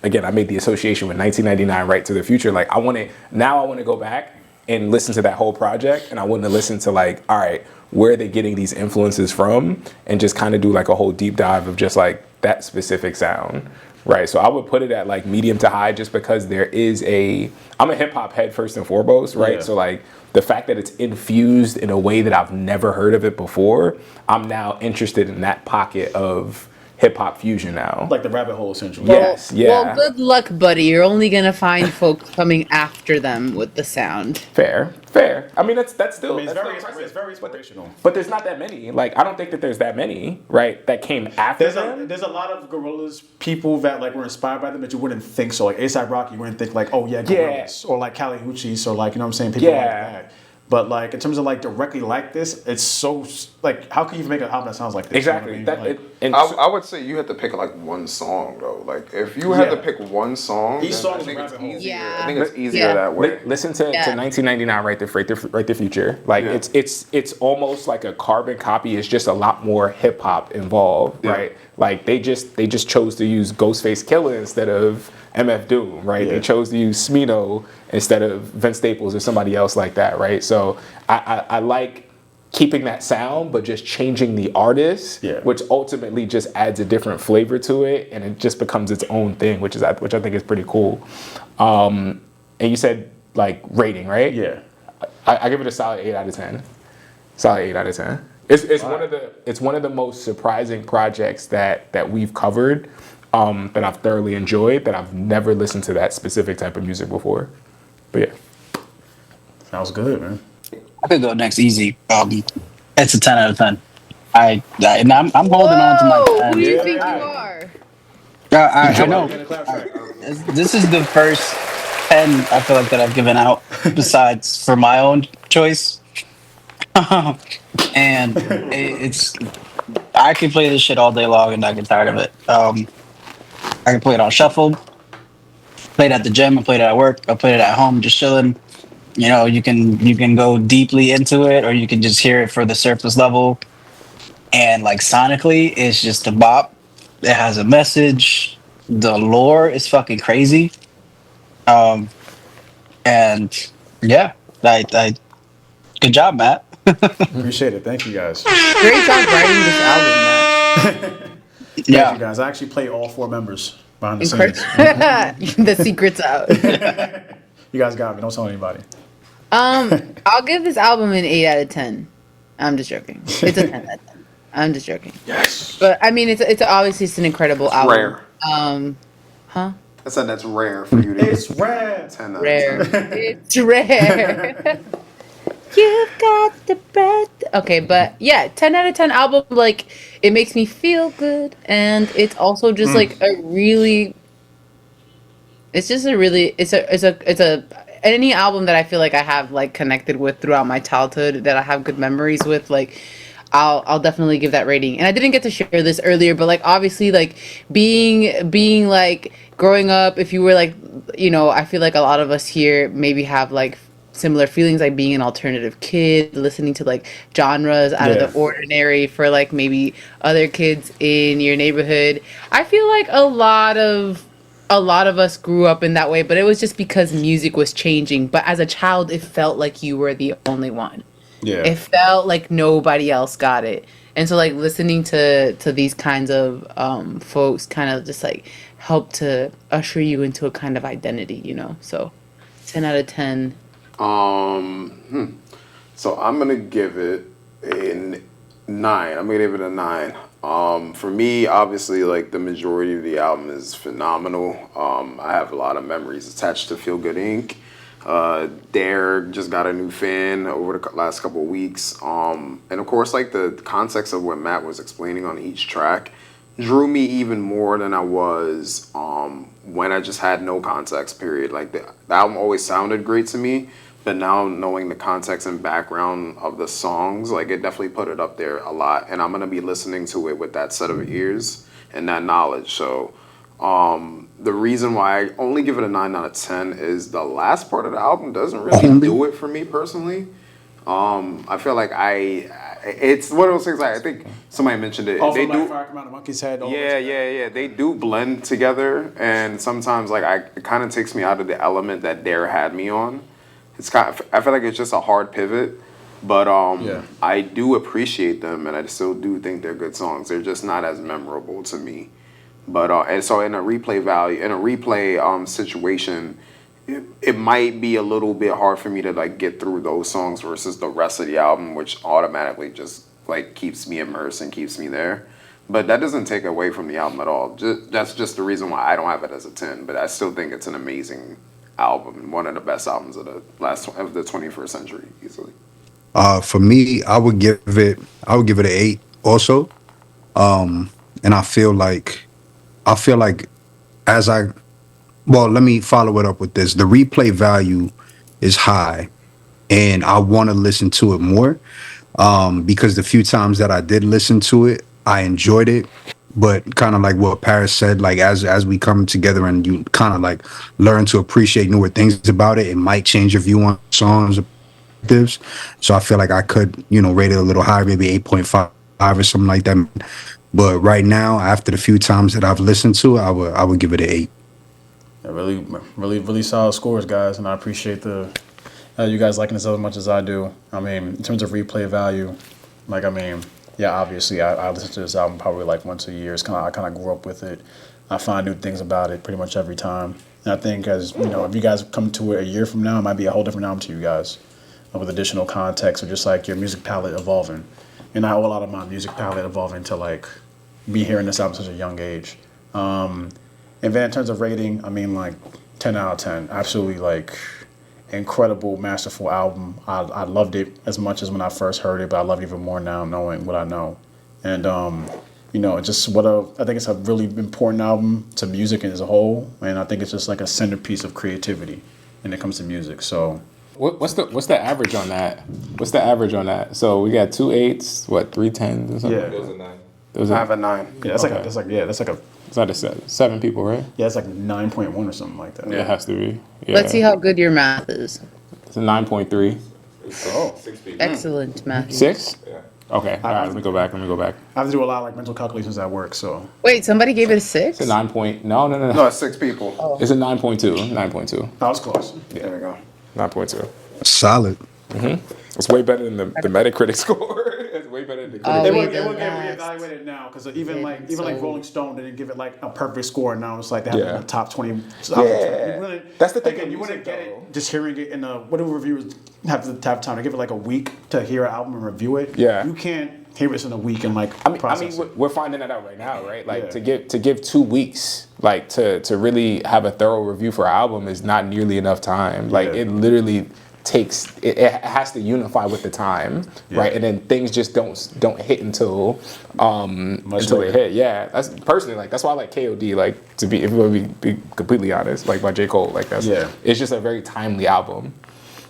again I made the association with 1999 Right to the Future. Like I want to go back and listen to that whole project, and I want to listen to like, all right, where are they getting these influences from, and just kind of do like a whole deep dive of just like that specific sound, right? So I would put it at like medium to high, just because I'm a hip hop head first and foremost, right? Yeah. So like the fact that it's infused in a way that I've never heard of it before, I'm now interested in that pocket of hip hop fusion now. Like the rabbit hole, essentially. Yes, yeah. Well, good luck, buddy. You're only gonna find folks coming after them with the sound. Fair. I mean, that's still It's that's very, still impressive. it's very inspirational. But there's not that many. Like, I don't think that there's that many, right, that came after them. There's a lot of Gorillaz people that like were inspired by them that you wouldn't think so. Like A$AP Rocky, you wouldn't think like, oh yeah, Gorillaz, or like Kali Uchis, or like what I'm saying, people like that. But like in terms of like directly like this, it's so like how can you even make an album that sounds like this? Exactly. You know what I mean? I would say you had to pick like one song though. Like if you had to pick one song, Each then song I is a think it's rabbit hole. easier. Yeah. I think it's easier Yeah. that way. Listen to 1999 Right the Future. Like Yeah. it's almost like a carbon copy. It's just a lot more hip hop involved, Yeah. right? Like they just chose to use Ghostface Killah instead of MF Doom, right? Yeah. They chose to use Smino instead of Vince Staples or somebody else like that, right? So I like keeping that sound, but just changing the artist, which ultimately just adds a different flavor to it, and it just becomes its own thing, which I think is pretty cool. And you said like rating, right? Yeah. I give it a solid 8 out of 10. Solid 8 out of 10. It's one of the most surprising projects that we've covered, that I've thoroughly enjoyed, that I've never listened to that specific type of music before. But yeah. Sounds good, man. I could go next easy. It's a 10 out of 10. I'm holding on to my 10. Who do you think you are? I know. Get a clap track. This is the first 10 I feel like that I've given out, besides for my own choice. And it's I can play this shit all day long and not get tired of it. I can play it on shuffle, play it at the gym, I played it at work, I played it at home, just chilling. You know, you can go deeply into it, or you can just hear it for the surface level. And like sonically, it's just a bop. It has a message. The lore is fucking crazy. And yeah, I good job, Matt. Appreciate it. Thank you guys. Great job writing this album, Matt. Thank Yeah. you guys. I actually play all 4 members behind the scenes. Incredible. The secret's out. You guys got me. Don't tell anybody. I'll give this album an 8 out of 10. I'm just joking. It's a 10 out of 10. I'm just joking. Yes. But I mean, it's obviously it's an incredible album. Rare. Huh? I said that's rare for you to It's rad. 10 out of Rare. 10. It's rare. You've got the breath. Okay, but yeah, 10 out of 10 album. Like, it makes me feel good, and it's also just like a really. It's just a really. It's a. any album that I feel like I have like connected with throughout my childhood that I have good memories with, like I'll definitely give that rating. And I didn't get to share this earlier, but like obviously like being like growing up, if you were like, you know, I feel like a lot of us here maybe have like similar feelings, like being an alternative kid, listening to like genres out of Yeah. the ordinary for like maybe other kids in your neighborhood. I feel like a lot of us grew up in that way, but it was just because music was changing. But as a child, it felt like you were the only one. Yeah. It felt like nobody else got it. And so like listening to these kinds of folks kind of just like help to usher you into a kind of identity, you know. So 10 out of 10. So I'm gonna give it a 9. I'm gonna give it a 9. For me, obviously, like the majority of the album is phenomenal. I have a lot of memories attached to Feel Good Inc. Dare just got a new fan over the last couple of weeks. And of course, like the context of what Matt was explaining on each track drew me even more than I was when I just had no context, period. Like the album always sounded great to me, but now knowing the context and background of the songs, like it definitely put it up there a lot. And I'm gonna be listening to it with that set of ears and that knowledge. So the reason why I only give it a 9 out of 10 is the last part of the album doesn't really do it for me personally. I feel like it's one of those things. Like, I think somebody mentioned it. Also, They like do, Fire Come Out of Monkey's Head. all yeah, those- yeah. They do blend together, and sometimes like it kind of takes me out of the element that Dare had me on. It's kind of, I feel like it's just a hard pivot, but Yeah. I do appreciate them, and I still do think they're good songs. They're just not as memorable to me. But and so in a replay situation, it might be a little bit hard for me to like get through those songs versus the rest of the album, which automatically just like keeps me immersed and keeps me there. But that doesn't take away from the album at all. That's just the reason why I don't have it as a 10. But I still think it's an amazing album and one of the best albums of the of the 21st century easily. For me, I would give it an 8 also. And I feel like as I well, let me follow it up with this. The replay value is high, and I want to listen to it more. Because the few times that I did listen to it, I enjoyed it. But kind of like what Paris said, like as we come together and you kind of like learn to appreciate newer things about it, it might change your view on songs. So I feel like I could, rate it a little higher, maybe 8.5 or something like that. But right now, after the few times that I've listened to it, I would give it an 8. Yeah, really, really, really solid scores, guys, and I appreciate you guys liking this as much as I do. I mean, in terms of replay value, like, I mean, yeah, obviously, I listen to this album probably like once a year. I kind of grew up with it. I find new things about it pretty much every time. And I think if you guys come to it a year from now, it might be a whole different album to you guys, with additional context or just like your music palette evolving. And I owe a lot of my music palette evolving to like be hearing this album at such a young age. And then in terms of rating, I mean, like 10 out of 10, absolutely like incredible, masterful album. I loved it as much as when I first heard it, but I love it even more now knowing what I know. And just I think it's a really important album to music as a whole, and I think it's just like a centerpiece of creativity when it comes to music. So What's the average on that? What's the average on that? So we got 2 8s, 3 10s or something? yeah, Those are 9. I have a 9. yeah, that's Okay. like It's not a 7 people, right? it's like 9.1 or something like that. It has to be. Yeah. Let's see how good your math is. It's a 9.3. Oh. 6 people. Excellent, Matthew. 6? Yeah. Okay. All right. Let me go back. I have to do a lot of like mental calculations at work, so Wait, somebody gave it a 6? It's a 9 point. No. No, it's 6 people. It's a 9.2. 9.2. that was close. There we go. 9.2. Solid. It's way better than the Metacritic score. It's way better than the Oh, critic. It we will done get that. reevaluated now because even like So- Rolling Stone didn't give it like a perfect score. Now it's like they have it in Yeah. the top 20. Yeah. That's the thing Again, with you wouldn't music, get though. it just hearing it in a. What do reviewers have to have time to give it like a week to hear an album and review it? Yeah. You can't hear this in a week and like I mean, process it. we're finding that out right now, right? Like Yeah. to give 2 weeks, like to really have a thorough review for an album is not nearly enough time. Like Yeah. it literally it has to unify with the time, right? And then things just don't hit until until they later. hit. Yeah, that's personally like that's why I like KOD. Like to be if we're gonna be completely honest, like by J Cole, like that's it's just a very timely album.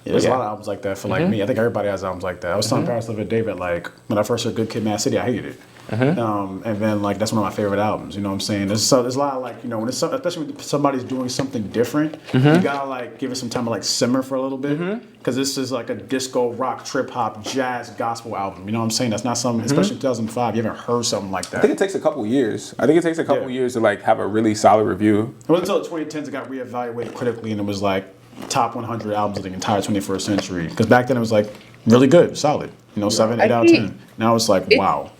Yeah, there's a lot of albums like that for like me. I think everybody has albums like that. I was telling Paris the other day that like when I first heard Good Kid, Mad City, I hated it. And then like that's one of my favorite albums. You know what I'm saying? There's a lot of like when it's especially when somebody's doing something different, you gotta like give it some time to like simmer for a little bit because this is like a disco, rock, trip hop, jazz, gospel album. You know what I'm saying? That's not something, especially in 2005. You haven't heard something like that. I think it takes a couple years. I think it takes a couple years to like have a really solid review. It wasn't until the 2010s it got reevaluated critically and it was like top 100 albums of the entire 21st century. Because back then it was like really good, solid. 7, 8 out of 10. Now it's like, wow.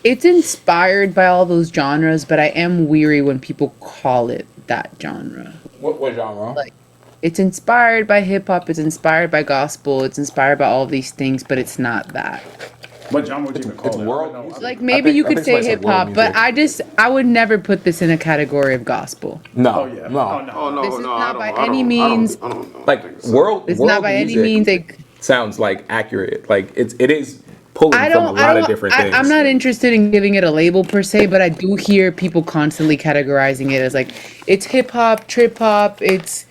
It's inspired by all those genres, but I am weary when people call it that genre. What genre? Like, it's inspired by hip hop, it's inspired by gospel, it's inspired by all these things, but it's not that. What genre would you even call It's it? world. Like maybe you could say hip hop, but I would never put this in a category of gospel. No, Oh, yeah. no. Oh no, This is no, not I by don't, I any don't, means- I don't Like think so. world. It's world not by any music means like sounds like accurate. Like it is pulling from a lot of different things. I'm not interested in giving it a label per se, but I do hear people constantly categorizing it as like it's hip hop, trip hop, it's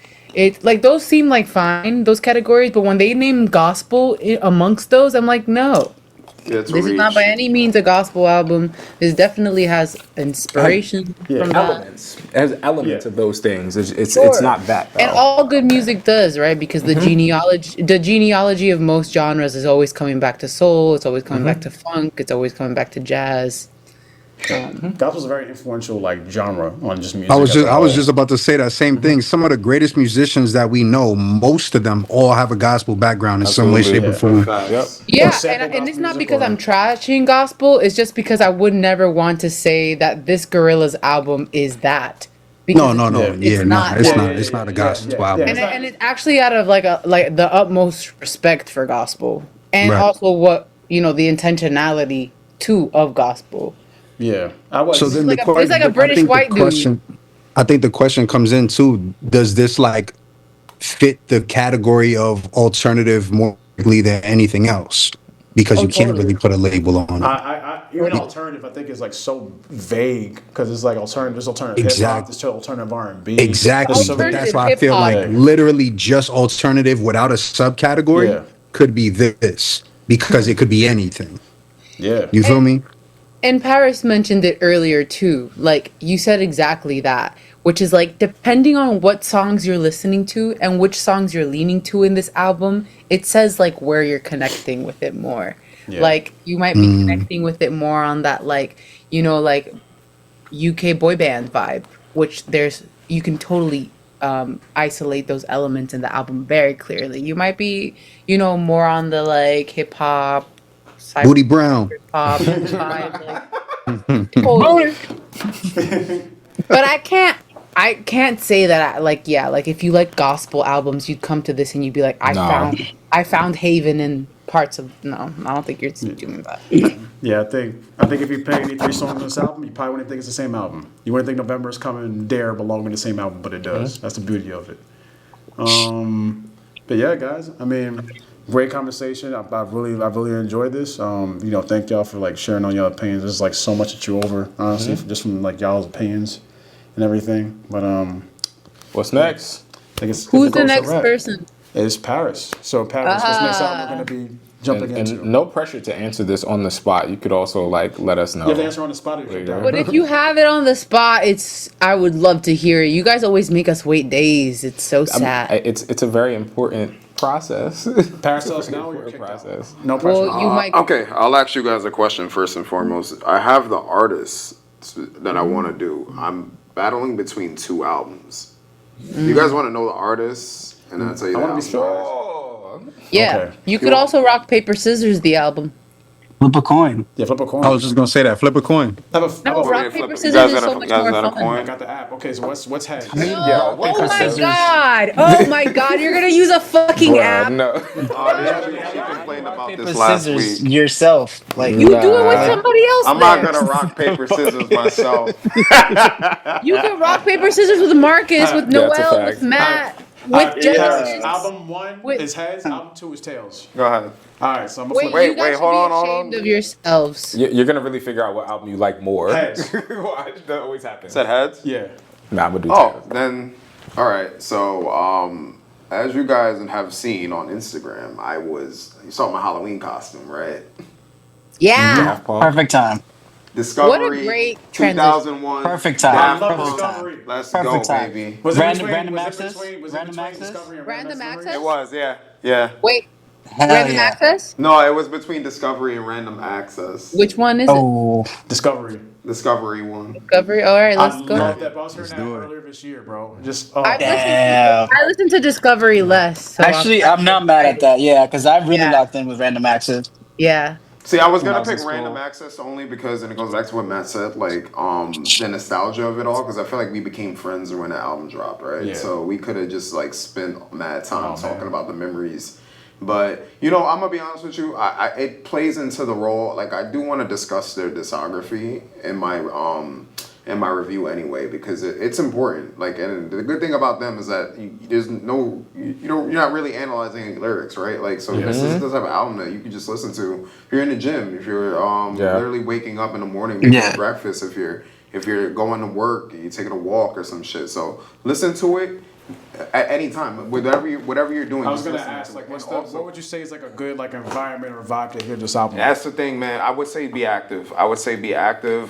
like those seem like fine, those categories, but when they name gospel amongst those, I'm like, no. Yeah, it's a This is not reach. by any means a gospel album. This definitely has inspiration from that. Elements. It has elements Yeah. of those things. It's Sure. not that though. And all good music does, right? Because the genealogy of most genres is always coming back to soul, it's always coming back to funk, it's always coming back to jazz. Gospel's a very influential like genre on just music. I was as a just I was whole. just about to say that same thing. Some of the greatest musicians that we know, most of them all have a gospel background in some way, Absolutely, shape, or form. Facts. Yeah, sample and it's gospel not music because or- I'm trashing gospel, it's just because I would never want to say that this Gorillaz album is that. Because No, Yeah. yeah, not it's that. not. It's not a gospel album. yeah. And it's actually out of like the utmost respect for gospel. And Right. also what, the intentionality too of gospel. Yeah, I was. So then like the a- it's like a I British think the white dude. question, I think the question comes in too. Does this like fit the category of alternative more likely than anything else? Because you can't totally. really put a label on it. Even alternative, I think is like so vague because it's like alternative. There's alternative hip hop. Exact- There's alternative R&B. Exactly. There's so But many- that's why I feel Alternative like hip-hop. literally just alternative without a subcategory Yeah. could be this because it could be anything. Yeah. You feel me? And Paris mentioned it earlier too. Like you said exactly that, which is like depending on what songs you're listening to and which songs you're leaning to in this album, it says like where you're connecting with it more. Yeah. Like you might be connecting with it more on that like, like UK boy band vibe, which you can totally isolate those elements in the album very clearly. You might be, more on the like hip hop, Booty Brown. pop vibe, like, totally. But I can't say that like if you like gospel albums, you'd come to this and you'd be like, I found haven in parts of no, I don't think you're doing that. Yeah, I think if you play any 3 songs on this album, you probably wouldn't think it's the same album. You wouldn't think November is Coming and Dare belong in the same album, but it does. That's the beauty of it. But yeah, guys, I mean, great conversation. I really enjoyed this. Thank y'all for like sharing on your opinions. There's like so much that you over, honestly, just from like y'all's opinions and everything. But What's next? I think it's Who's the close to next wrap. person? It's Paris. So Paris, what's the next album we're gonna be jumping into? And no pressure to answer this on the spot. You could also like let us know. You have to answer on the spot if There you're you go. down. But if you have it on the spot, I would love to hear it. You guys always make us wait days. It's so sad. It's a very important process. Paris, tell us now or you're kicked out. process. No pressure. Well, you might. Okay, I'll ask you guys a question first and foremost. I have the artists that I want to do. I'm battling between 2 albums. You guys want to know the artists, and I'll tell you I the wanna be album. Yeah. Okay. You could also rock paper scissors the album. Flip a coin. Yeah, flip a coin. I was just gonna say that. Flip a coin. Have a- No, have a- rock yeah, paper flip it. scissors You guys is got so a- much you guys more got a fun. coin? I got the app. Okay, so what's head? Oh my god! Oh my god! You're gonna use a fucking app. No. She complained about this last week. yourself. Like You do it with somebody else. I'm not there. gonna rock paper scissors myself. You can rock paper scissors with Marcus, with That's a Noel, fact. with Matt. with Paris, Genesis. album 1 Wait. is heads, album 2 is tails. Go ahead. All right, so I'm gonna Wait, flip. you guys should hold be on, hold ashamed on. of yourselves. You're gonna really figure out what album you like more. Heads. That always happens. Said heads? Yeah. Nah, I'm gonna do Oh, tails. then, all right. So, as you guys have seen on Instagram, you saw my Halloween costume, right? Yeah. Daft Punk. Perfect time. Discovery. What a great transition. 2001. Perfect time. Daft I love Punk. Discovery. Let's Perfect go, time. baby. Was it Random- between, random was access? it between, was it Random between access? Discovery and Random Memories? access? It was, yeah. Yeah. Wait, Hell random yeah. access? No, it was between Discovery and Random Access. Which one is it? Oh, Discovery. Discovery one. Discovery. All right, let's I go. love that. But I was hearing Let's that do it. earlier this year, bro. Just damn. I listened to Discovery less. So Actually, I'm not mad at that. Yeah, because I really Yeah. locked in with random access. Yeah. See, I was When I gonna was in pick school. Random Access only because, and it goes back to what Matt said, like the nostalgia of it all. Because I feel like we became friends when the album dropped, right? Yeah. So we could have just like spent mad time Oh, talking man. about the memories. But I'm gonna be honest with you. It plays into the role. Like I do want to discuss their discography in my review anyway because it's important. Like, and the good thing about them is that you're not really analyzing any lyrics, right? Like, so this is the type of album that you can just listen to if you're in the gym, if you're literally waking up in the morning making Yeah. breakfast, if you're going to work, you're taking a walk or some shit. So listen to it at any time, whatever you're doing. I was just gonna listen to ask, it. like, And what would you say is like a good like environment or vibe to hear this album? That's the thing, man. I would say be active. I would say be active.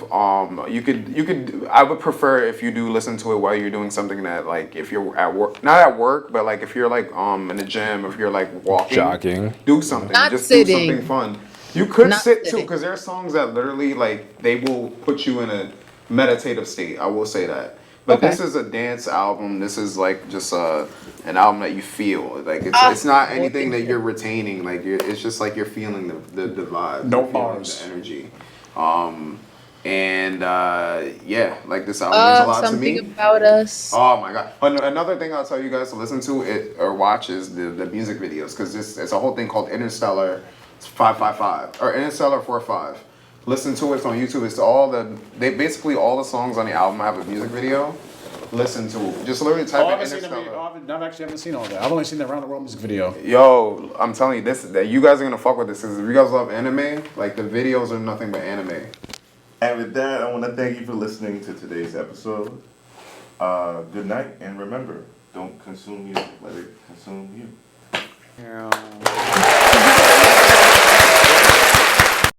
You could. I would prefer if you do listen to it while you're doing something that, like, if you're at work, not at work, but like if you're like in the gym, if you're like walking, Jogging. do something. Not Just sitting. do something fun. You could Not sit too, sitting. because there are songs that literally like they will put you in a meditative state. I will say that. But Okay. this is a dance album. This is like just an album that you feel. Like it's not anything that you're retaining. Like it's just like you're feeling the vibe. No You're feeling bars. the energy. Yeah, like this album means a lot to Something me. about us. Oh my god! Another thing I'll tell you guys to listen to it or watch is the music videos because it's a whole thing called Interstellar 555 or Interstellar 45. Listen to it. It's on YouTube. It's basically all the songs on the album have a music video. Listen to it. Just literally type Oh, I in haven't seen them. Interstellar. I actually haven't seen all that. I've only seen the Around the World music video. Yo, I'm telling you that you guys are gonna fuck with this. Because if you guys love anime, like the videos are nothing but anime. And with that, I want to thank you for listening to today's episode. Good night, and remember, don't consume music, let it consume you. Yeah.